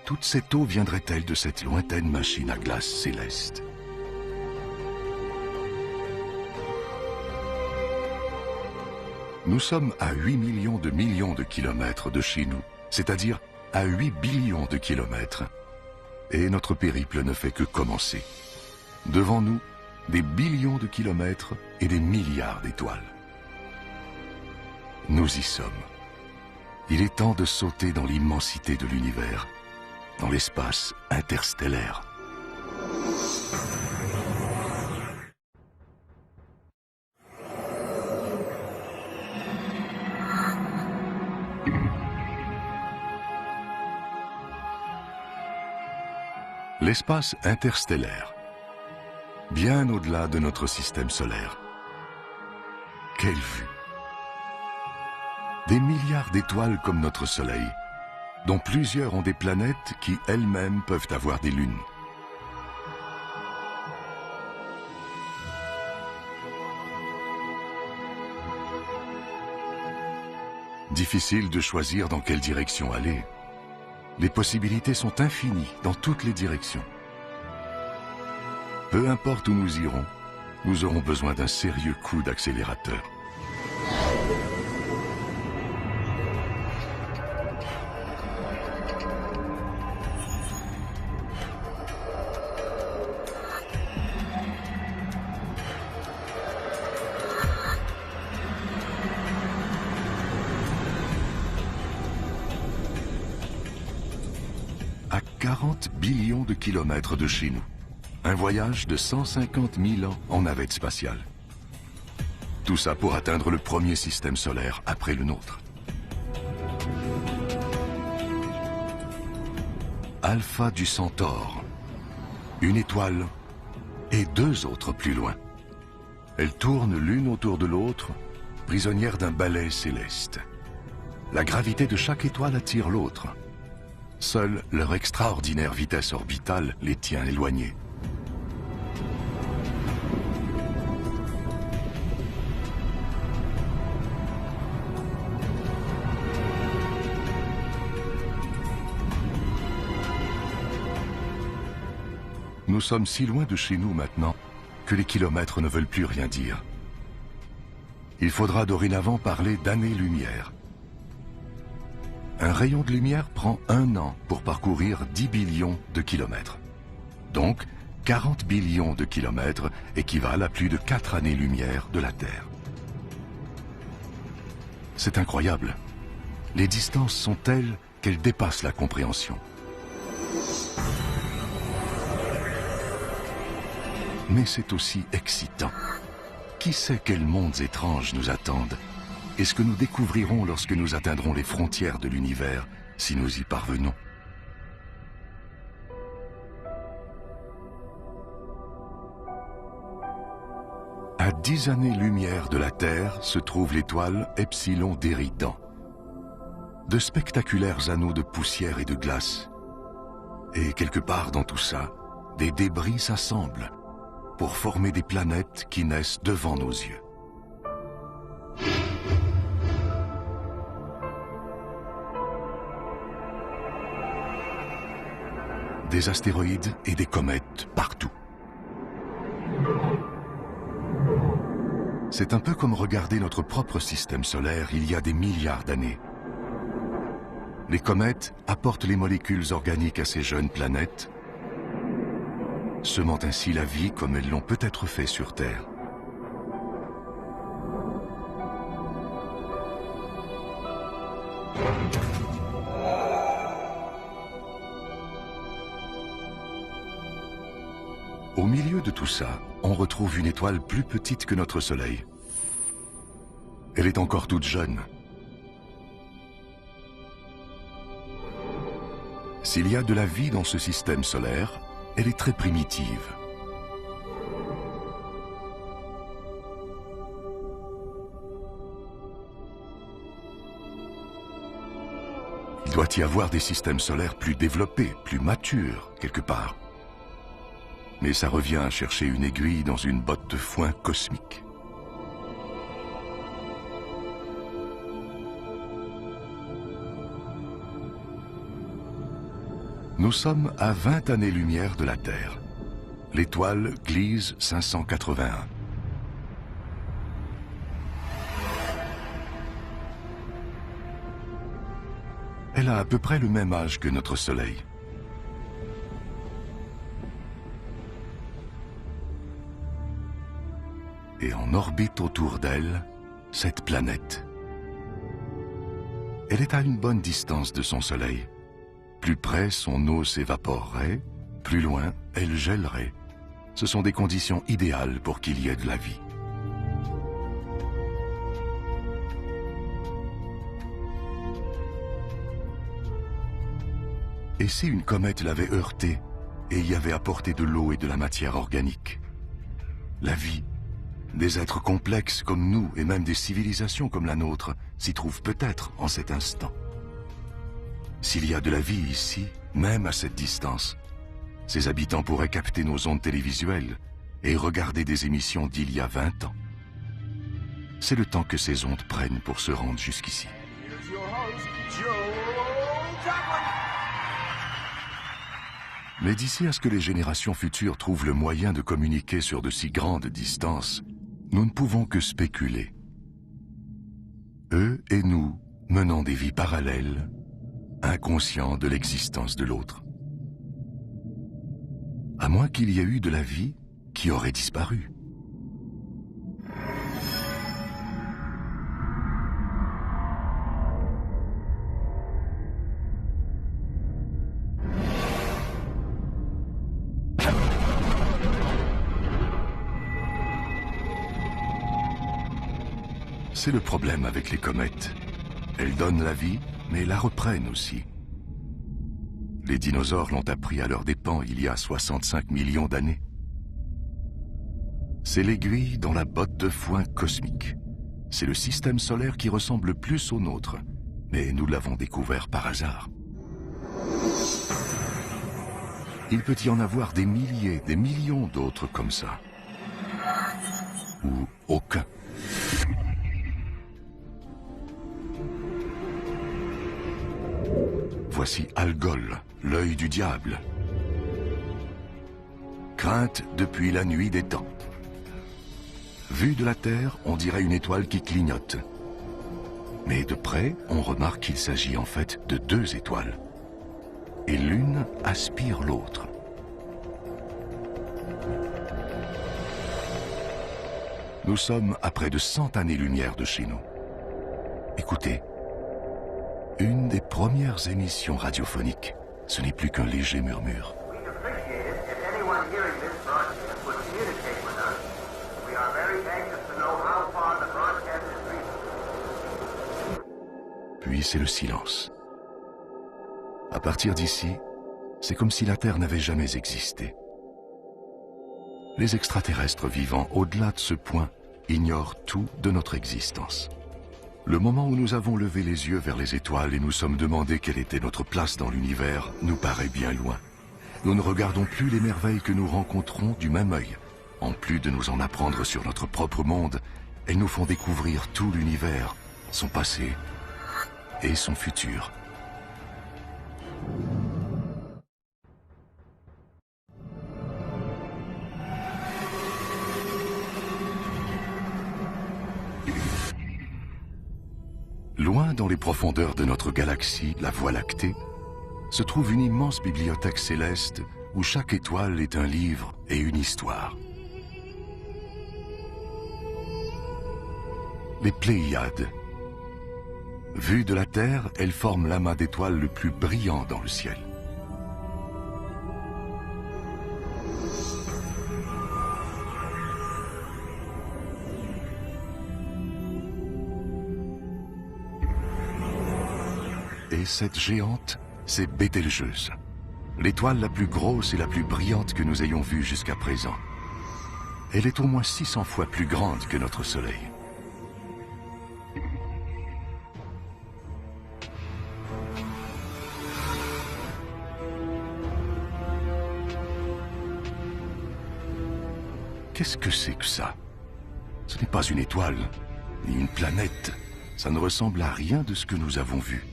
Toute cette eau viendrait-elle de cette lointaine machine à glace céleste? Nous sommes à 8 millions de kilomètres de chez nous, c'est-à-dire à 8 billions de kilomètres. Et notre périple ne fait que commencer. Devant nous, des billions de kilomètres et des milliards d'étoiles. Nous y sommes. Il est temps de sauter dans l'immensité de l'univers, dans l'espace interstellaire. L'espace interstellaire, bien au-delà de notre système solaire. Quelle vue! Des milliards d'étoiles comme notre Soleil, dont plusieurs ont des planètes qui elles-mêmes peuvent avoir des lunes. Difficile de choisir dans quelle direction aller. Les possibilités sont infinies dans toutes les directions. Peu importe où nous irons, nous aurons besoin d'un sérieux coup d'accélérateur. À 40 billions de kilomètres de chez nous. Un voyage de 150 000 ans en navette spatiale. Tout ça pour atteindre le premier système solaire après le nôtre. Alpha du Centaure. Une étoile et deux autres plus loin. Elles tournent l'une autour de l'autre, prisonnières d'un balai céleste. La gravité de chaque étoile attire l'autre. Seule leur extraordinaire vitesse orbitale les tient éloignées. Nous sommes si loin de chez nous maintenant que les kilomètres ne veulent plus rien dire. Il faudra dorénavant parler d'années-lumière. Un rayon de lumière prend 1 an pour parcourir 10 billions de kilomètres. Donc, 40 billions de kilomètres équivalent à plus de 4 années-lumière de la Terre. C'est incroyable. Les distances sont telles qu'elles dépassent la compréhension. Mais c'est aussi excitant. Qui sait quels mondes étranges nous attendent et ce que nous découvrirons lorsque nous atteindrons les frontières de l'univers, si nous y parvenons. À 10 années-lumière de la Terre se trouve l'étoile Epsilon d'Éridan. De spectaculaires anneaux de poussière et de glace. Et quelque part dans tout ça, des débris s'assemblent pour former des planètes qui naissent devant nos yeux. Des astéroïdes et des comètes partout. C'est un peu comme regarder notre propre système solaire il y a des milliards d'années. Les comètes apportent les molécules organiques à ces jeunes planètes, semant ainsi la vie comme elles l'ont peut-être fait sur Terre. Au milieu de tout ça, on retrouve une étoile plus petite que notre Soleil. Elle est encore toute jeune. S'il y a de la vie dans ce système solaire, elle est très primitive. Il doit y avoir des systèmes solaires plus développés, plus matures, quelque part. Mais ça revient à chercher une aiguille dans une botte de foin cosmique. Nous sommes à 20 années-lumière de la Terre. L'étoile Gliese 581. Elle a à peu près le même âge que notre Soleil. Et en orbite autour d'elle, cette planète. Elle est à une bonne distance de son Soleil. Plus près, son eau s'évaporerait, plus loin, elle gèlerait. Ce sont des conditions idéales pour qu'il y ait de la vie. Et si une comète l'avait heurtée et y avait apporté de l'eau et de la matière organique? La vie, des êtres complexes comme nous et même des civilisations comme la nôtre s'y trouvent peut-être en cet instant. S'il y a de la vie ici, même à cette distance, ses habitants pourraient capter nos ondes télévisuelles et regarder des émissions d'il y a 20 ans. C'est le temps que ces ondes prennent pour se rendre jusqu'ici. Mais d'ici à ce que les générations futures trouvent le moyen de communiquer sur de si grandes distances, nous ne pouvons que spéculer. Eux et nous menant des vies parallèles, inconscients de l'existence de l'autre. À moins qu'il y ait eu de la vie qui aurait disparu. C'est le problème avec les comètes. Elles donnent la vie, mais la reprennent aussi. Les dinosaures l'ont appris à leurs dépens il y a 65 millions d'années. C'est l'aiguille dans la botte de foin cosmique. C'est le système solaire qui ressemble le plus au nôtre, mais nous l'avons découvert par hasard. Il peut y en avoir des milliers, des millions d'autres comme ça. Ou aucun. Voici Algol, l'œil du diable. Crainte depuis la nuit des temps. Vue de la Terre, on dirait une étoile qui clignote. Mais de près, on remarque qu'il s'agit en fait de deux étoiles. Et l'une aspire l'autre. Nous sommes à près de 100 années-lumière de chez nous. Écoutez. Une des premières émissions radiophoniques. Ce n'est plus qu'un léger murmure. Puis c'est le silence. À partir d'ici, c'est comme si la Terre n'avait jamais existé. Les extraterrestres vivant au-delà de ce point ignorent tout de notre existence. Le moment où nous avons levé les yeux vers les étoiles et nous sommes demandé quelle était notre place dans l'univers nous paraît bien loin. Nous ne regardons plus les merveilles que nous rencontrons du même œil. En plus de nous en apprendre sur notre propre monde, elles nous font découvrir tout l'univers, son passé et son futur. Loin dans les profondeurs de notre galaxie, la Voie lactée, se trouve une immense bibliothèque céleste où chaque étoile est un livre et une histoire. Les Pléiades. Vues de la Terre, elles forment l'amas d'étoiles le plus brillant dans le ciel. Et cette géante, c'est Bételgeuse, l'étoile la plus grosse et la plus brillante que nous ayons vue jusqu'à présent. Elle est au moins 600 fois plus grande que notre Soleil. Qu'est-ce que c'est que ça? Ce n'est pas une étoile, ni une planète. Ça ne ressemble à rien de ce que nous avons vu.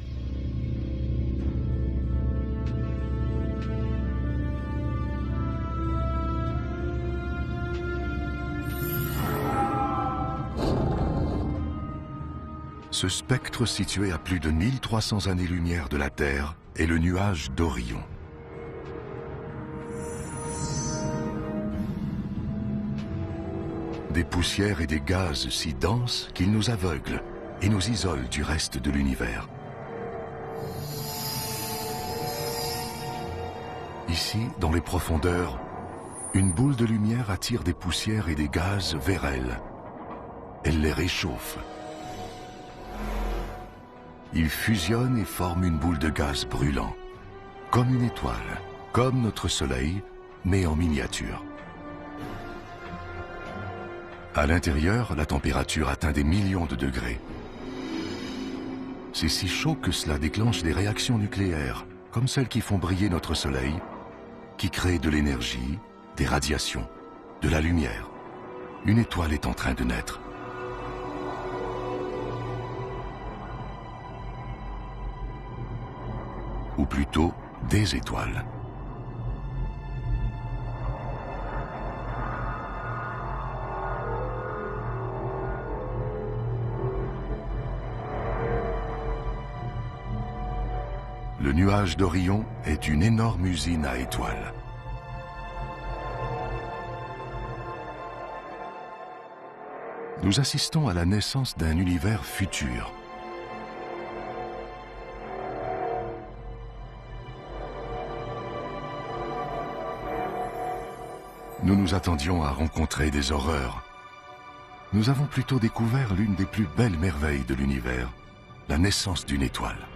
Ce spectre situé à plus de 1300 années-lumière de la Terre est le nuage d'Orion. Des poussières et des gaz si denses qu'ils nous aveuglent et nous isolent du reste de l'univers. Ici, dans les profondeurs, une boule de lumière attire des poussières et des gaz vers elle. Elle les réchauffe. Ils fusionnent et forment une boule de gaz brûlant, comme une étoile, comme notre Soleil, mais en miniature. À l'intérieur, la température atteint des millions de degrés. C'est si chaud que cela déclenche des réactions nucléaires, comme celles qui font briller notre Soleil, qui créent de l'énergie, des radiations, de la lumière. Une étoile est en train de naître. Ou plutôt, des étoiles. Le nuage d'Orion est une énorme usine à étoiles. Nous assistons à la naissance d'un univers futur. Nous nous attendions à rencontrer des horreurs. Nous avons plutôt découvert l'une des plus belles merveilles de l'univers, la naissance d'une étoile.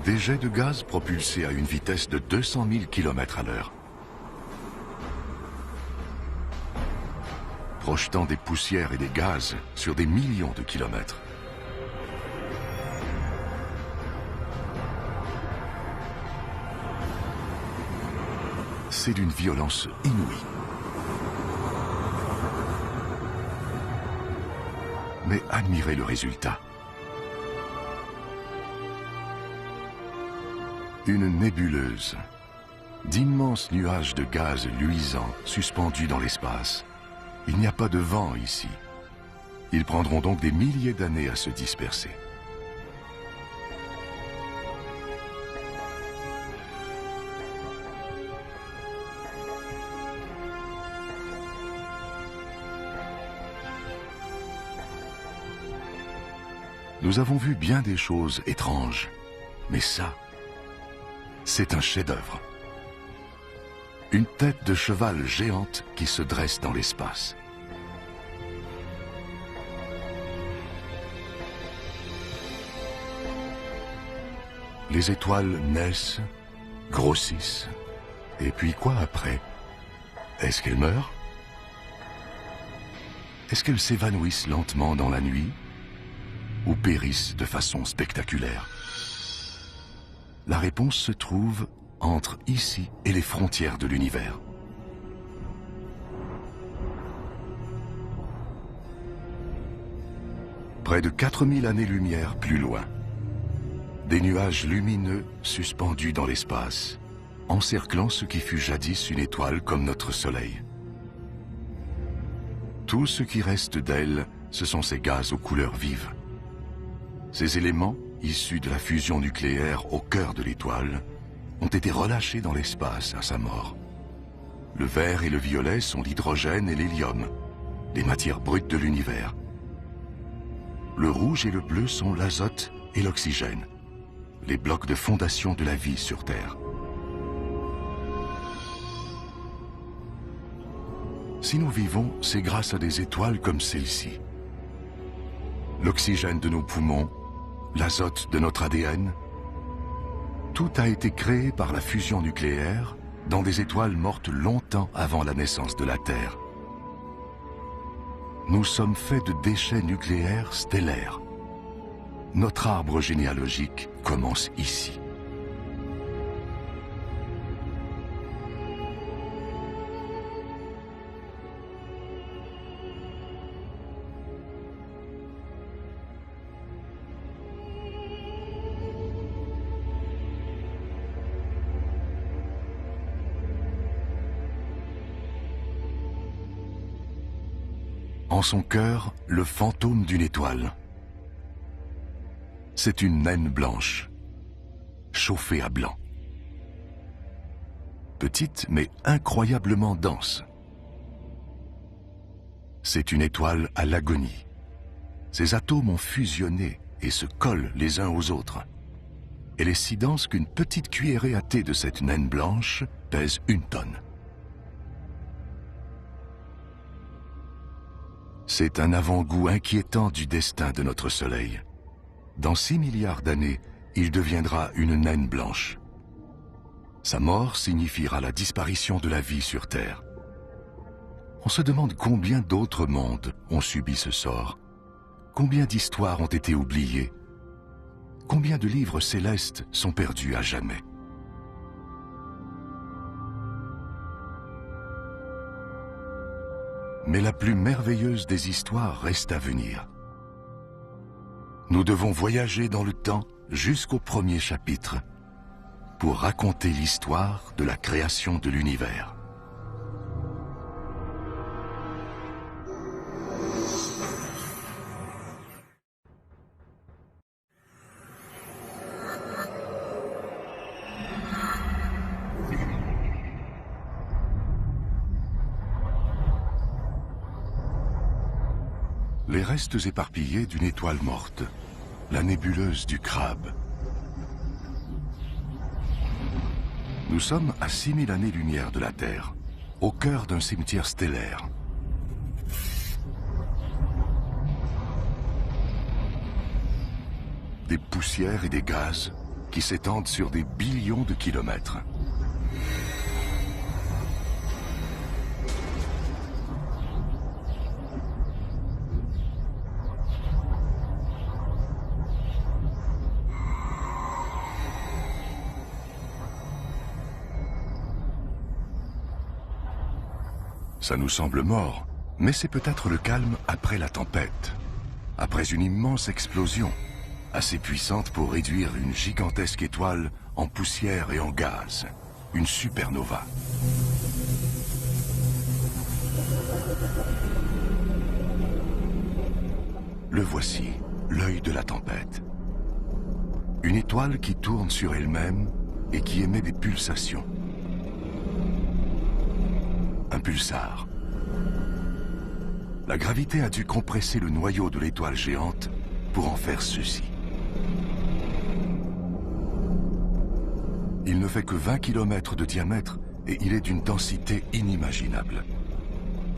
Des jets de gaz propulsés à une vitesse de 200 000 km/h. Projetant des poussières et des gaz sur des millions de kilomètres. C'est d'une violence inouïe. Mais admirez le résultat. Une nébuleuse, d'immenses nuages de gaz luisants suspendus dans l'espace. Il n'y a pas de vent ici. Ils prendront donc des milliers d'années à se disperser. Nous avons vu bien des choses étranges, mais ça, c'est un chef-d'œuvre. Une tête de cheval géante qui se dresse dans l'espace. Les étoiles naissent, grossissent, et puis quoi après? Est-ce qu'elles meurent? Est-ce qu'elles s'évanouissent lentement dans la nuit? Ou périssent de façon spectaculaire? La réponse se trouve entre ici et les frontières de l'univers. Près de 4000 années-lumière plus loin, des nuages lumineux suspendus dans l'espace, encerclant ce qui fut jadis une étoile comme notre Soleil. Tout ce qui reste d'elle, ce sont ces gaz aux couleurs vives. Ces éléments, issus de la fusion nucléaire au cœur de l'étoile, ont été relâchés dans l'espace à sa mort. Le vert et le violet sont l'hydrogène et l'hélium, les matières brutes de l'univers. Le rouge et le bleu sont l'azote et l'oxygène, les blocs de fondation de la vie sur Terre. Si nous vivons, c'est grâce à des étoiles comme celle-ci. L'oxygène de nos poumons, l'azote de notre ADN, tout a été créé par la fusion nucléaire dans des étoiles mortes longtemps avant la naissance de la Terre. Nous sommes faits de déchets nucléaires stellaires. Notre arbre généalogique commence ici. En son cœur, le fantôme d'une étoile. C'est une naine blanche, chauffée à blanc. Petite mais incroyablement dense. C'est une étoile à l'agonie. Ses atomes ont fusionné et se collent les uns aux autres. Elle est si dense qu'une petite cuillerée à thé de cette naine blanche pèse 1 tonne. C'est un avant-goût inquiétant du destin de notre Soleil. Dans 6 milliards d'années, il deviendra une naine blanche. Sa mort signifiera la disparition de la vie sur Terre. On se demande combien d'autres mondes ont subi ce sort. Combien d'histoires ont été oubliées? Combien de livres célestes sont perdus à jamais? Mais la plus merveilleuse des histoires reste à venir. Nous devons voyager dans le temps jusqu'au premier chapitre pour raconter l'histoire de la création de l'univers. Les restes éparpillés d'une étoile morte, la nébuleuse du Crabe. Nous sommes à 6000 années-lumière de la Terre, au cœur d'un cimetière stellaire. Des poussières et des gaz qui s'étendent sur des billions de kilomètres. Ça nous semble mort, mais c'est peut-être le calme après la tempête, après une immense explosion, assez puissante pour réduire une gigantesque étoile en poussière et en gaz, une supernova. Le voici, l'œil de la tempête. Une étoile qui tourne sur elle-même et qui émet des pulsations. Un pulsar. La gravité a dû compresser le noyau de l'étoile géante pour en faire ceci. Il ne fait que 20 km de diamètre et il est d'une densité inimaginable.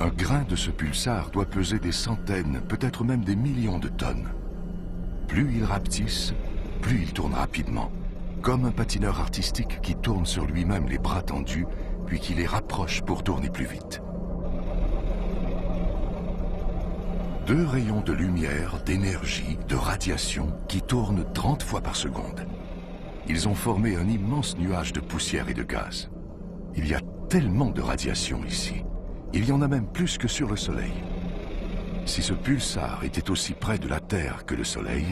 Un grain de ce pulsar doit peser des centaines, peut-être même des millions de tonnes. Plus il rapetisse, plus il tourne rapidement, comme un patineur artistique qui tourne sur lui-même les bras tendus puis qui les rapproche pour tourner plus vite. 2 rayons de lumière, d'énergie, de radiation qui tournent 30 fois par seconde. Ils ont formé un immense nuage de poussière et de gaz. Il y a tellement de radiation ici. Il y en a même plus que sur le Soleil. Si ce pulsar était aussi près de la Terre que le Soleil,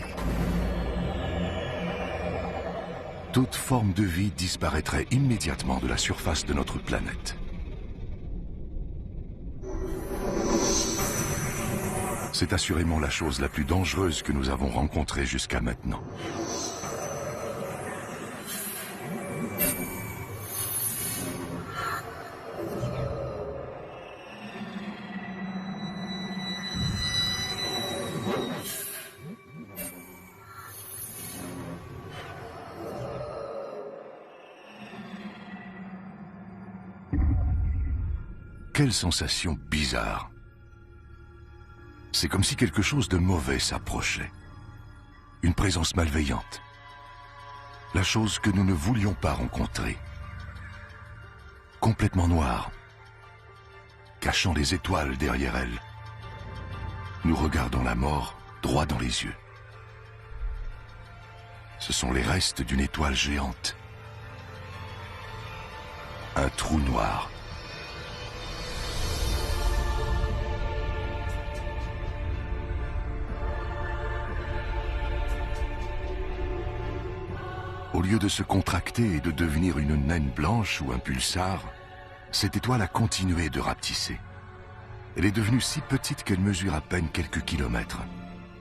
toute forme de vie disparaîtrait immédiatement de la surface de notre planète. C'est assurément la chose la plus dangereuse que nous avons rencontrée jusqu'à maintenant. Quelle sensation bizarre. C'est comme si quelque chose de mauvais s'approchait. Une présence malveillante. La chose que nous ne voulions pas rencontrer. Complètement noire. Cachant les étoiles derrière elle. Nous regardons la mort droit dans les yeux. Ce sont les restes d'une étoile géante. Un trou noir. Au lieu de se contracter et de devenir une naine blanche ou un pulsar, cette étoile a continué de rapetisser. Elle est devenue si petite qu'elle mesure à peine quelques kilomètres,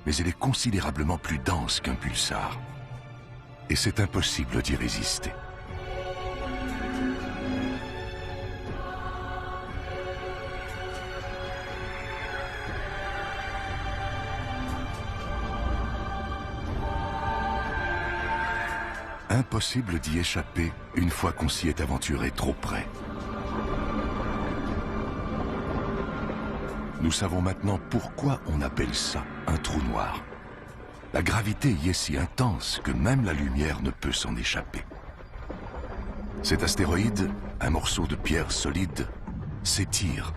mais elle est considérablement plus dense qu'un pulsar. Et c'est impossible d'y résister. Impossible d'y échapper une fois qu'on s'y est aventuré trop près. Nous savons maintenant pourquoi on appelle ça un trou noir. La gravité y est si intense que même la lumière ne peut s'en échapper. Cet astéroïde, un morceau de pierre solide, s'étire.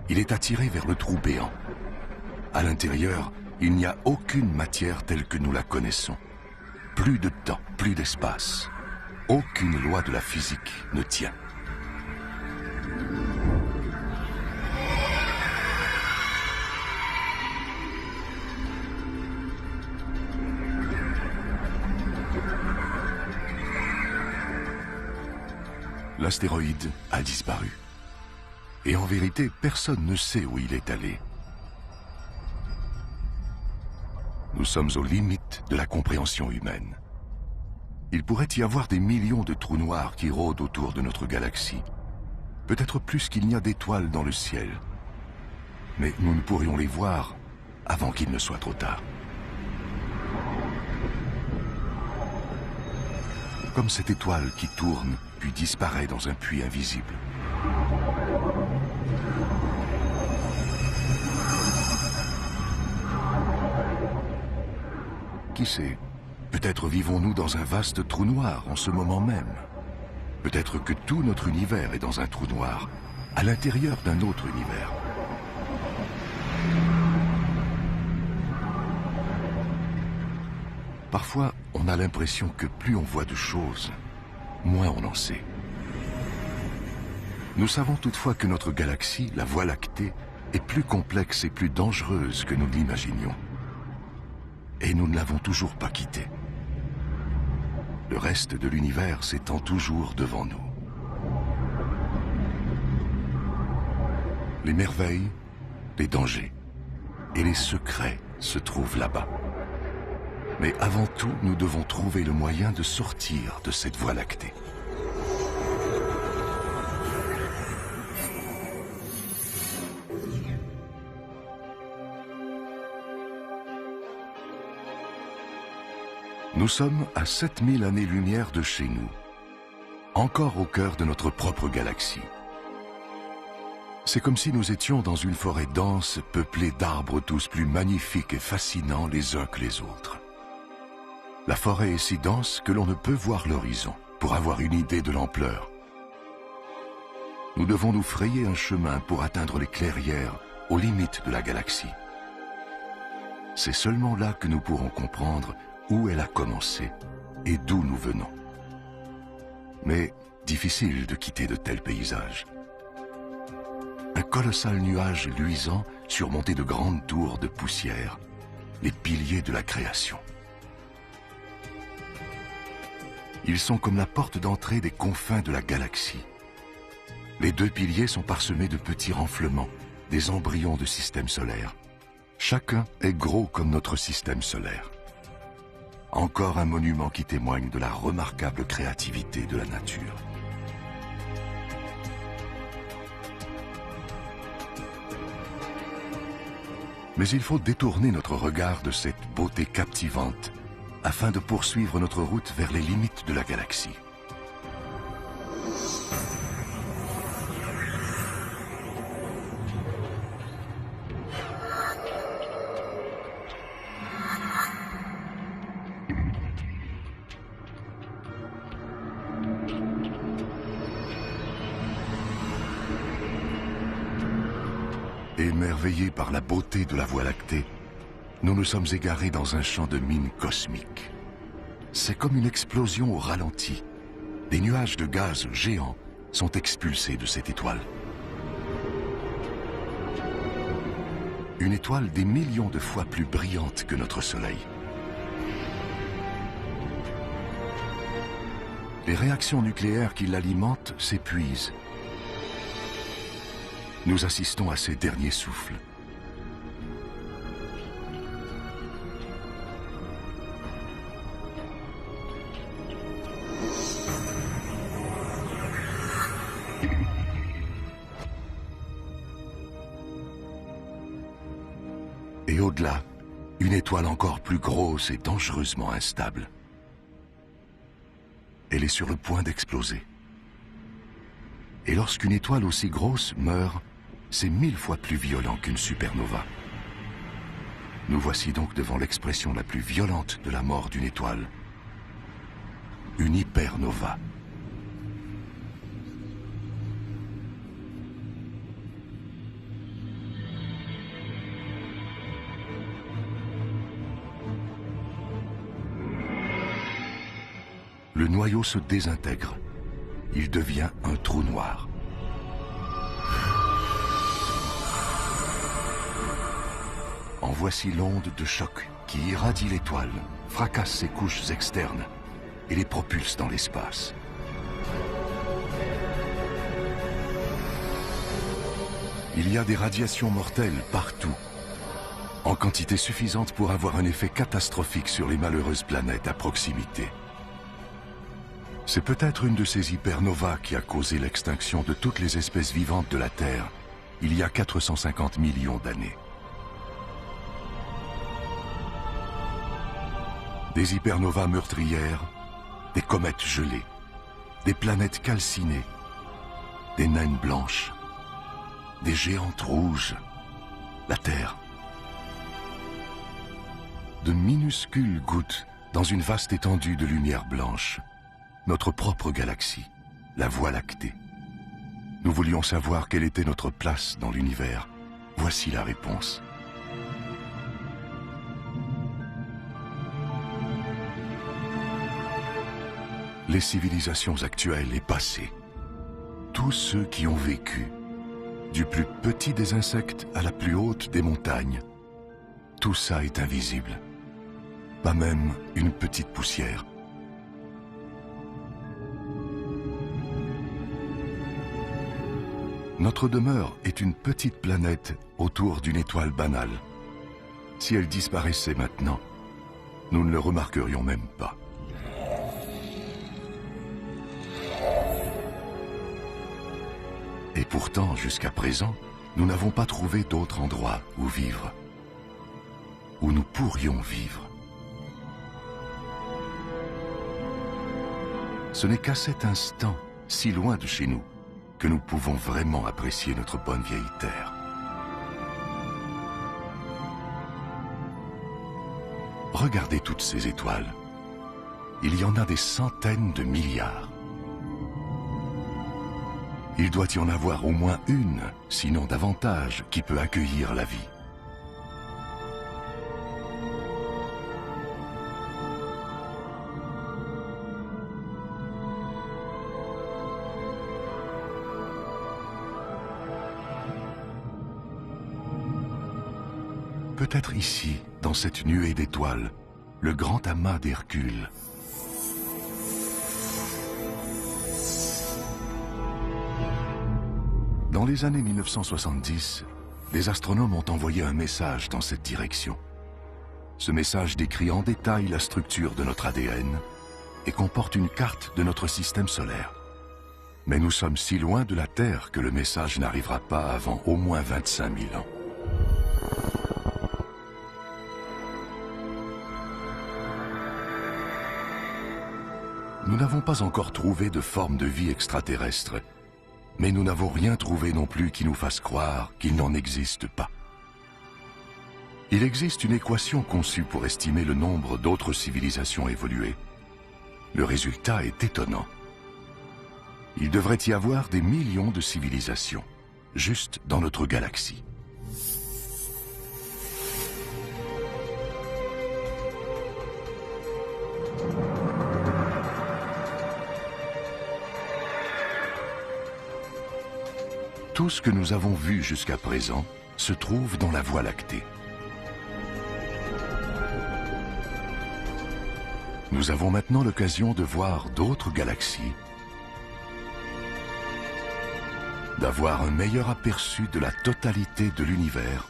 Il est attiré vers le trou béant. À l'intérieur, il n'y a aucune matière telle que nous la connaissons. Plus de temps, plus d'espace. Aucune loi de la physique ne tient. l'astéroïde a disparu. Et en vérité, personne ne sait où il est allé. Nous sommes aux limites de la compréhension humaine. Il pourrait y avoir des millions de trous noirs qui rôdent autour de notre galaxie. Peut-être plus qu'il n'y a d'étoiles dans le ciel. Mais nous ne pourrions les voir avant qu'il ne soit trop tard. Comme cette étoile qui tourne puis disparaît dans un puits invisible. Qui sait, peut-être vivons-nous dans un vaste trou noir en ce moment même. Peut-être que tout notre univers est dans un trou noir, à l'intérieur d'un autre univers. Parfois, on a l'impression que plus on voit de choses, moins on en sait. Nous savons toutefois que notre galaxie, la Voie lactée, est plus complexe et plus dangereuse que nous ne l'imaginions. Et nous ne l'avons toujours pas quittée. Le reste de l'univers s'étend toujours devant nous. Les merveilles, les dangers et les secrets se trouvent là-bas. Mais avant tout, nous devons trouver le moyen de sortir de cette Voie lactée. Nous sommes à 7000 années-lumière de chez nous, encore au cœur de notre propre galaxie. C'est comme si nous étions dans une forêt dense, peuplée d'arbres tous plus magnifiques et fascinants les uns que les autres. La forêt est si dense que l'on ne peut voir l'horizon pour avoir une idée de l'ampleur. Nous devons nous frayer un chemin pour atteindre les clairières aux limites de la galaxie. C'est seulement là que nous pourrons comprendre où elle a commencé et d'où nous venons. Mais difficile de quitter de tels paysages. Un colossal nuage luisant surmonté de grandes tours de poussière, les piliers de la création. Ils sont comme la porte d'entrée des confins de la galaxie. Les deux piliers sont parsemés de petits renflements, des embryons de systèmes solaires. Chacun est gros comme notre système solaire. Encore un monument qui témoigne de la remarquable créativité de la nature. Mais il faut détourner notre regard de cette beauté captivante afin de poursuivre notre route vers les limites de la galaxie. Émerveillés par la beauté de la Voie lactée, nous nous sommes égarés dans un champ de mines cosmiques. C'est comme une explosion au ralenti. Des nuages de gaz géants sont expulsés de cette étoile. Une étoile des millions de fois plus brillante que notre Soleil. Les réactions nucléaires qui l'alimentent s'épuisent. Nous assistons à ses derniers souffles. Et au-delà, une étoile encore plus grosse et dangereusement instable. Elle est sur le point d'exploser. Et lorsqu'une étoile aussi grosse meurt, c'est 1000 fois plus violent qu'une supernova. Nous voici donc devant l'expression la plus violente de la mort d'une étoile. Une hypernova. Le noyau se désintègre. Il devient un trou noir. En voici l'onde de choc qui irradie l'étoile, fracasse ses couches externes et les propulse dans l'espace. Il y a des radiations mortelles partout, en quantité suffisante pour avoir un effet catastrophique sur les malheureuses planètes à proximité. C'est peut-être une de ces hypernovas qui a causé l'extinction de toutes les espèces vivantes de la Terre il y a 450 millions d'années. Des hypernovas meurtrières, des comètes gelées, des planètes calcinées, des naines blanches, des géantes rouges, la Terre. De minuscules gouttes dans une vaste étendue de lumière blanche. Notre propre galaxie, la Voie lactée. Nous voulions savoir quelle était notre place dans l'univers. Voici la réponse. Les civilisations actuelles et passées, tous ceux qui ont vécu, du plus petit des insectes à la plus haute des montagnes, tout ça est invisible. Pas même une petite poussière. Notre demeure est une petite planète autour d'une étoile banale. Si elle disparaissait maintenant, nous ne le remarquerions même pas. Et pourtant, jusqu'à présent, nous n'avons pas trouvé d'autre endroit où vivre, où nous pourrions vivre. Ce n'est qu'à cet instant, si loin de chez nous, que nous pouvons vraiment apprécier notre bonne vieille Terre. Regardez toutes ces étoiles. Il y en a des centaines de milliards. Il doit y en avoir au moins une, sinon davantage, qui peut accueillir la vie. Peut-être ici, dans cette nuée d'étoiles, le grand amas d'Hercule. Dans les années 1970, des astronomes ont envoyé un message dans cette direction. Ce message décrit en détail la structure de notre ADN et comporte une carte de notre système solaire. Mais nous sommes si loin de la Terre que le message n'arrivera pas avant au moins 25 000 ans. Nous n'avons pas encore trouvé de forme de vie extraterrestre, mais nous n'avons rien trouvé non plus qui nous fasse croire qu'il n'en existe pas. Il existe une équation conçue pour estimer le nombre d'autres civilisations évoluées. Le résultat est étonnant. Il devrait y avoir des millions de civilisations, juste dans notre galaxie. Tout ce que nous avons vu jusqu'à présent se trouve dans la Voie lactée. Nous avons maintenant l'occasion de voir d'autres galaxies, d'avoir un meilleur aperçu de la totalité de l'univers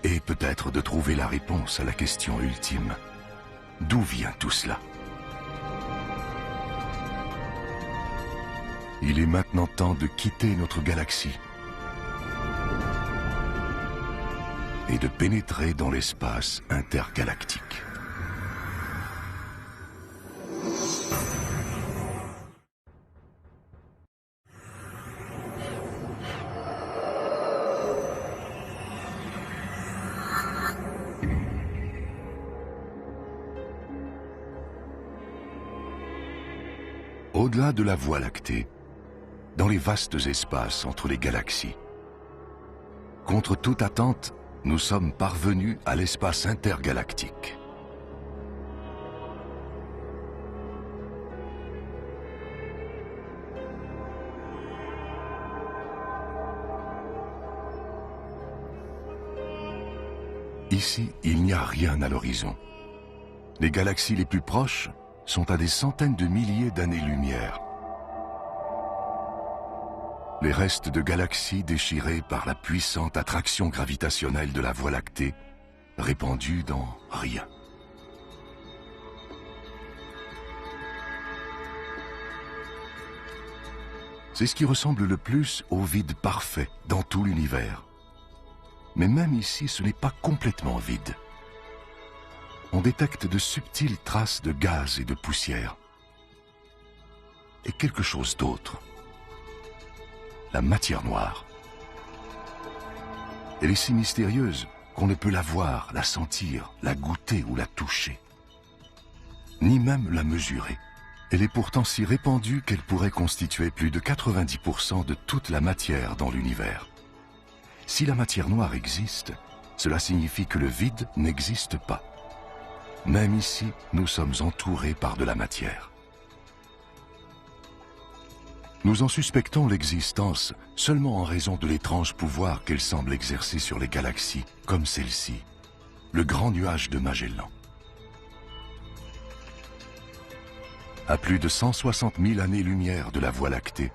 et peut-être de trouver la réponse à la question ultime. D'où vient tout cela? Il est maintenant temps de quitter notre galaxie et de pénétrer dans l'espace intergalactique. Au-delà de la Voie lactée, dans les vastes espaces entre les galaxies. Contre toute attente, nous sommes parvenus à l'espace intergalactique. Ici, il n'y a rien à l'horizon. Les galaxies les plus proches sont à des centaines de milliers d'années-lumière. Les restes de galaxies déchirées par la puissante attraction gravitationnelle de la Voie lactée, répandus dans rien. C'est ce qui ressemble le plus au vide parfait dans tout l'univers. Mais même ici, ce n'est pas complètement vide. On détecte de subtiles traces de gaz et de poussière. Et quelque chose d'autre. La matière noire. Elle est si mystérieuse qu'on ne peut la voir, la sentir, la goûter ou la toucher. Ni même la mesurer. Elle est pourtant si répandue qu'elle pourrait constituer plus de 90% de toute la matière dans l'univers. Si la matière noire existe, cela signifie que le vide n'existe pas. Même ici, nous sommes entourés par de la matière. Nous en suspectons l'existence seulement en raison de l'étrange pouvoir qu'elle semble exercer sur les galaxies, comme celle-ci, le grand nuage de Magellan. À plus de 160 000 années-lumière de la Voie lactée,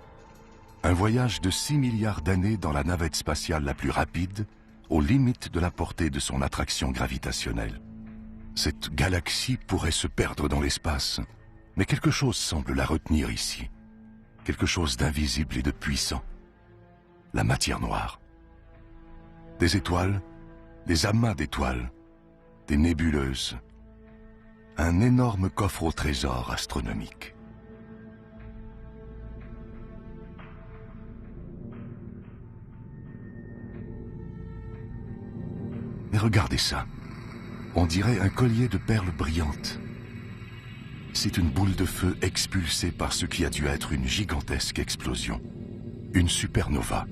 un voyage de 6 milliards d'années dans la navette spatiale la plus rapide, aux limites de la portée de son attraction gravitationnelle. Cette galaxie pourrait se perdre dans l'espace, mais quelque chose semble la retenir ici. Quelque chose d'invisible et de puissant. La matière noire. Des étoiles, des amas d'étoiles, des nébuleuses. Un énorme coffre au trésor astronomique. Mais regardez ça. On dirait un collier de perles brillantes. C'est une boule de feu expulsée par ce qui a dû être une gigantesque explosion. Une supernova.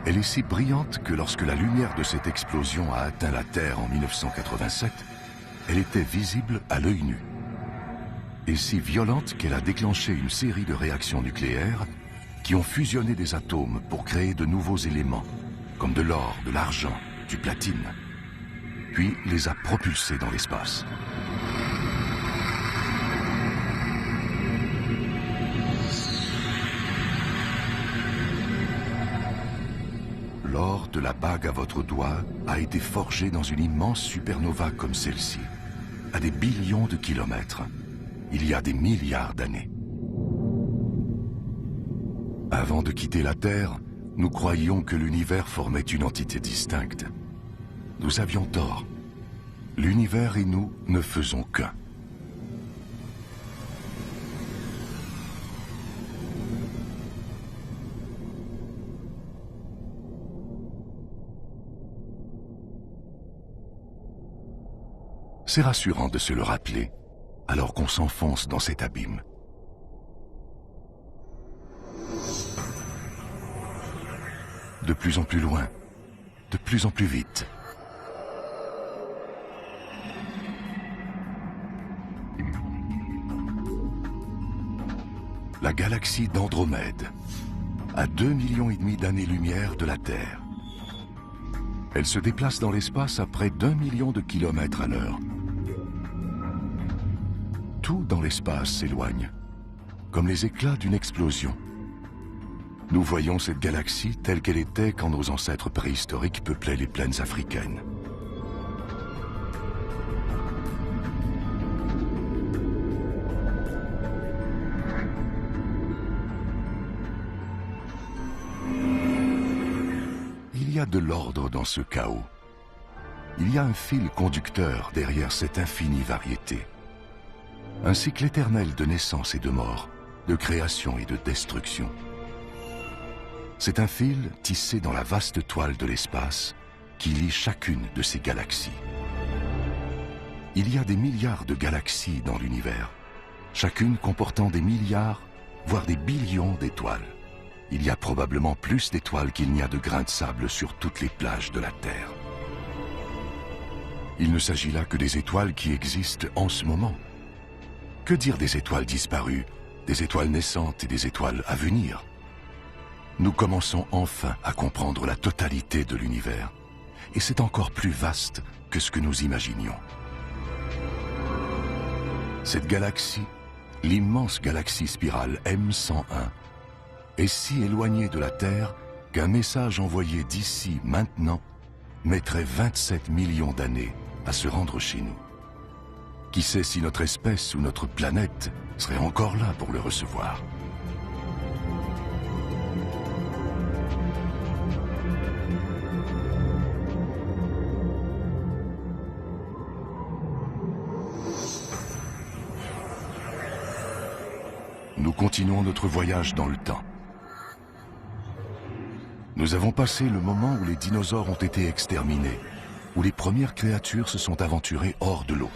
Elle est si brillante que lorsque la lumière de cette explosion a atteint la Terre en 1987, elle était visible à l'œil nu. Et si violente qu'elle a déclenché une série de réactions nucléaires qui ont fusionné des atomes pour créer de nouveaux éléments, comme de l'or, de l'argent, du platine, puis les a propulsés dans l'espace. L'or de la bague à votre doigt a été forgé dans une immense supernova comme celle-ci, à des billions de kilomètres, il y a des milliards d'années. Avant de quitter la Terre, nous croyions que l'univers formait une entité distincte. Nous avions tort. L'univers et nous ne faisons qu'un. C'est rassurant de se le rappeler, alors qu'on s'enfonce dans cet abîme. De plus en plus loin, de plus en plus vite. La galaxie d'Andromède, à 2,5 millions d'années-lumière de la Terre. Elle se déplace dans l'espace à près d'1 million de kilomètres à l'heure. Tout dans l'espace s'éloigne, comme les éclats d'une explosion. Nous voyons cette galaxie telle qu'elle était quand nos ancêtres préhistoriques peuplaient les plaines africaines. Il y a de l'ordre dans ce chaos. Il y a un fil conducteur derrière cette infinie variété. Un cycle éternel de naissance et de mort, de création et de destruction. C'est un fil tissé dans la vaste toile de l'espace qui lie chacune de ces galaxies. Il y a des milliards de galaxies dans l'univers, chacune comportant des milliards, voire des billions d'étoiles. Il y a probablement plus d'étoiles qu'il n'y a de grains de sable sur toutes les plages de la Terre. Il ne s'agit là que des étoiles qui existent en ce moment. Que dire des étoiles disparues, des étoiles naissantes et des étoiles à venir? Nous commençons enfin à comprendre la totalité de l'univers, et c'est encore plus vaste que ce que nous imaginions. Cette galaxie, l'immense galaxie spirale M101, est si éloignée de la Terre qu'un message envoyé d'ici maintenant mettrait 27 millions d'années à se rendre chez nous. Qui sait si notre espèce ou notre planète serait encore là pour le recevoir? Nous continuons notre voyage dans le temps. Nous avons passé le moment où les dinosaures ont été exterminés, où les premières créatures se sont aventurées hors de l'eau.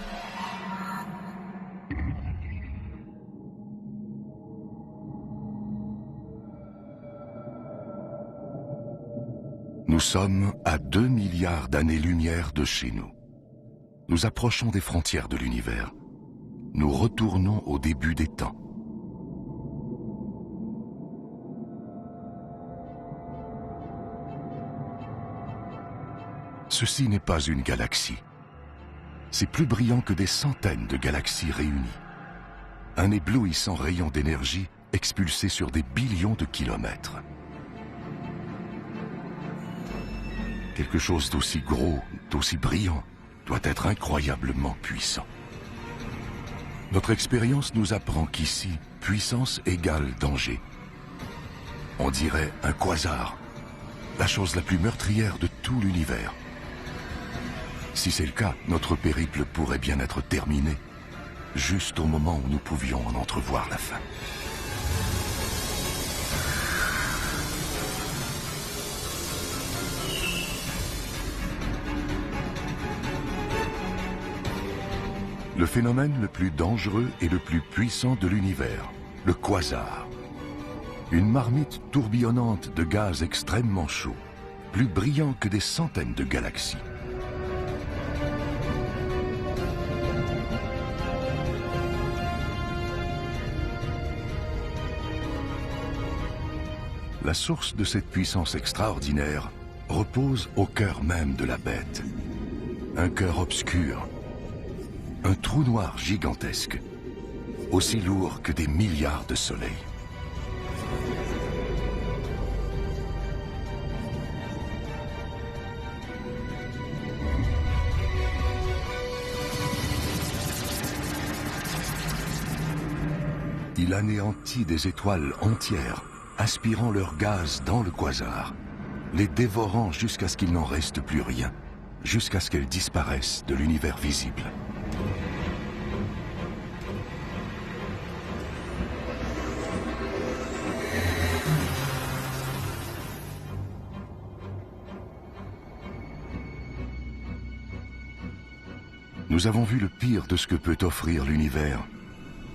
Nous sommes à 2 milliards d'années-lumière de chez nous. Nous approchons des frontières de l'univers. Nous retournons au début des temps. Ceci n'est pas une galaxie. C'est plus brillant que des centaines de galaxies réunies. Un éblouissant rayon d'énergie expulsé sur des billions de kilomètres. Quelque chose d'aussi gros, d'aussi brillant, doit être incroyablement puissant. Notre expérience nous apprend qu'ici, puissance égale danger. On dirait un quasar, la chose la plus meurtrière de tout l'univers. Si c'est le cas, notre périple pourrait bien être terminé, juste au moment où nous pouvions en entrevoir la fin. Le phénomène le plus dangereux et le plus puissant de l'univers, le quasar. Une marmite tourbillonnante de gaz extrêmement chaud, plus brillant que des centaines de galaxies. La source de cette puissance extraordinaire repose au cœur même de la bête. Un cœur obscur, un trou noir gigantesque, aussi lourd que des milliards de soleils. Il anéantit des étoiles entières, aspirant leur gaz dans le quasar, les dévorant jusqu'à ce qu'il n'en reste plus rien, jusqu'à ce qu'elles disparaissent de l'univers visible. Nous avons vu le pire de ce que peut offrir l'univers,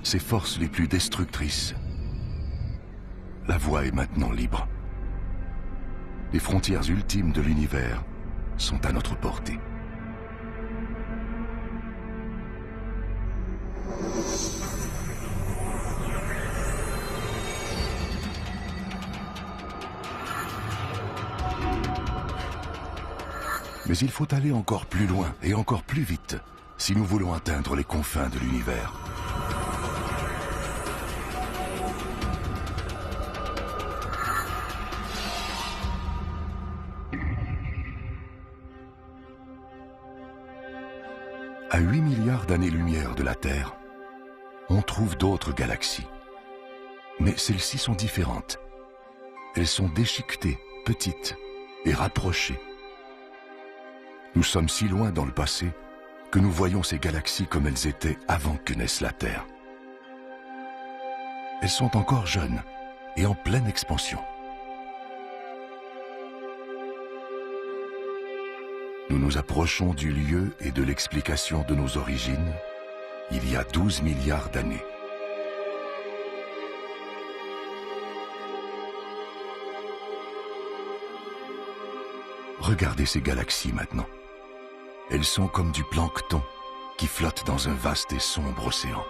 ses forces les plus destructrices. La voie est maintenant libre. Les frontières ultimes de l'univers sont à notre portée. Mais il faut aller encore plus loin et encore plus vite si nous voulons atteindre les confins de l'univers. À 8 milliards d'années-lumière de la Terre, on trouve d'autres galaxies. Mais celles-ci sont différentes. Elles sont déchiquetées, petites et rapprochées. Nous sommes si loin dans le passé que nous voyons ces galaxies comme elles étaient avant que naisse la Terre. Elles sont encore jeunes et en pleine expansion. Nous nous approchons du lieu et de l'explication de nos origines, il y a 12 milliards d'années. Regardez ces galaxies maintenant. Elles sont comme du plancton qui flotte dans un vaste et sombre océan.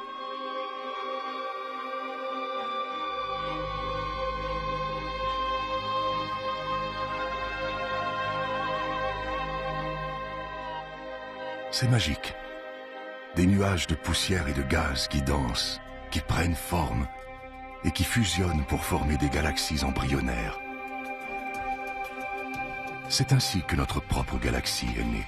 C'est magique. Des nuages de poussière et de gaz qui dansent, qui prennent forme, et qui fusionnent pour former des galaxies embryonnaires. C'est ainsi que notre propre galaxie est née.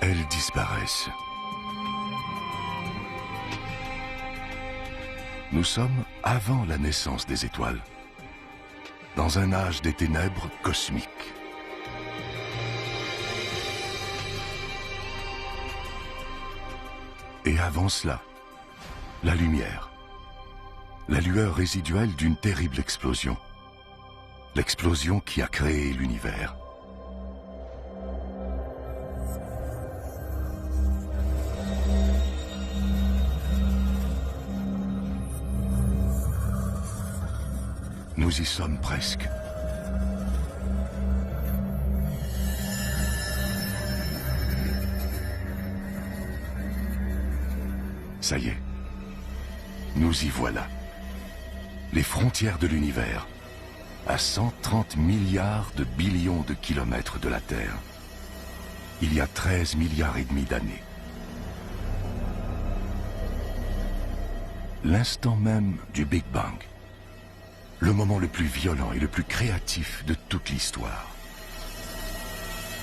Elles disparaissent. Nous sommes avant la naissance des étoiles, dans un âge des ténèbres cosmiques. Et avant cela, la lumière, la lueur résiduelle d'une terrible explosion, l'explosion qui a créé l'univers. Nous y sommes presque. Ça y est, nous y voilà. Les frontières de l'univers, à 130 milliards de billions de kilomètres de la Terre, il y a 13 milliards et demi d'années. L'instant même du Big Bang. Le moment le plus violent et le plus créatif de toute l'histoire.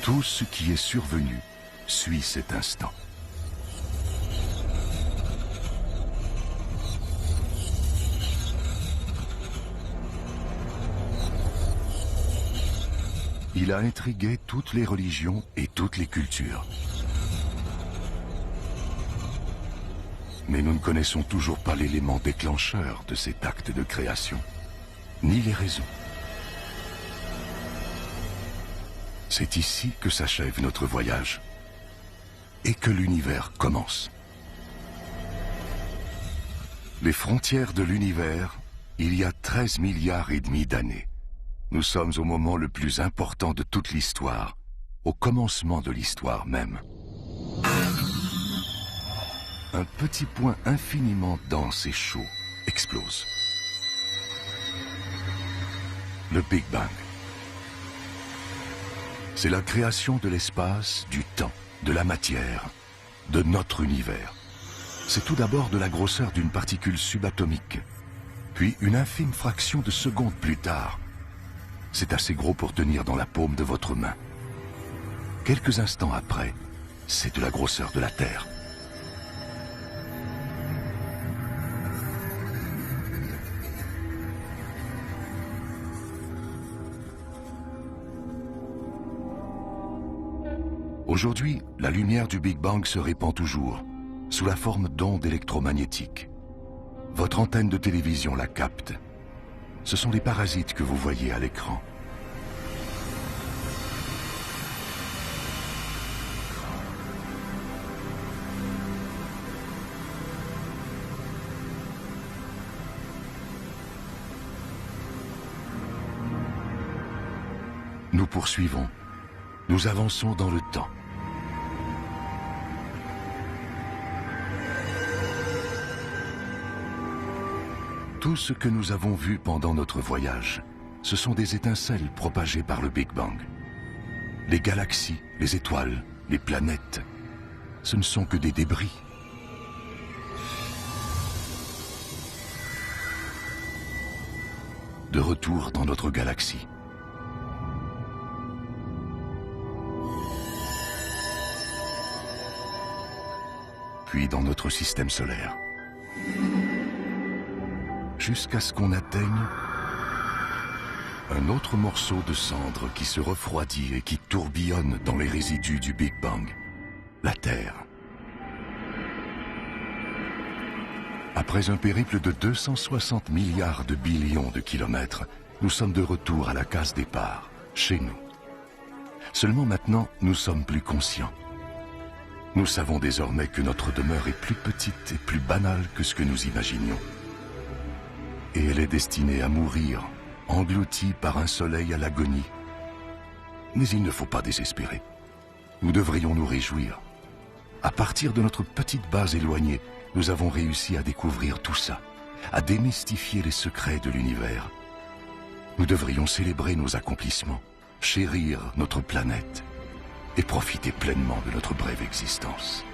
Tout ce qui est survenu suit cet instant. Il a intrigué toutes les religions et toutes les cultures. Mais nous ne connaissons toujours pas l'élément déclencheur de cet acte de création. Ni les raisons. C'est ici que s'achève notre voyage et que l'univers commence. Les frontières de l'univers, il y a 13 milliards et demi d'années. Nous sommes au moment le plus important de toute l'histoire, au commencement de l'histoire même. Un petit point infiniment dense et chaud explose. Le Big Bang. C'est la création de l'espace, du temps, de la matière, de notre univers. C'est tout d'abord de la grosseur d'une particule subatomique, puis une infime fraction de seconde plus tard. C'est assez gros pour tenir dans la paume de votre main. Quelques instants après, c'est de la grosseur de la Terre. Aujourd'hui, la lumière du Big Bang se répand toujours, sous la forme d'ondes électromagnétiques. Votre antenne de télévision la capte. Ce sont les parasites que vous voyez à l'écran. Nous poursuivons. Nous avançons dans le temps. Tout ce que nous avons vu pendant notre voyage, ce sont des étincelles propagées par le Big Bang. Les galaxies, les étoiles, les planètes, ce ne sont que des débris. De retour dans notre galaxie. Puis dans notre système solaire. Jusqu'à ce qu'on atteigne un autre morceau de cendre qui se refroidit et qui tourbillonne dans les résidus du Big Bang, la Terre. Après un périple de 260 milliards de billions de kilomètres, nous sommes de retour à la case départ, chez nous. Seulement maintenant, nous sommes plus conscients. Nous savons désormais que notre demeure est plus petite et plus banale que ce que nous imaginions. Et elle est destinée à mourir, engloutie par un soleil à l'agonie. Mais il ne faut pas désespérer. Nous devrions nous réjouir. À partir de notre petite base éloignée, nous avons réussi à découvrir tout ça. à démystifier les secrets de l'univers. Nous devrions célébrer nos accomplissements, chérir notre planète et profiter pleinement de notre brève existence.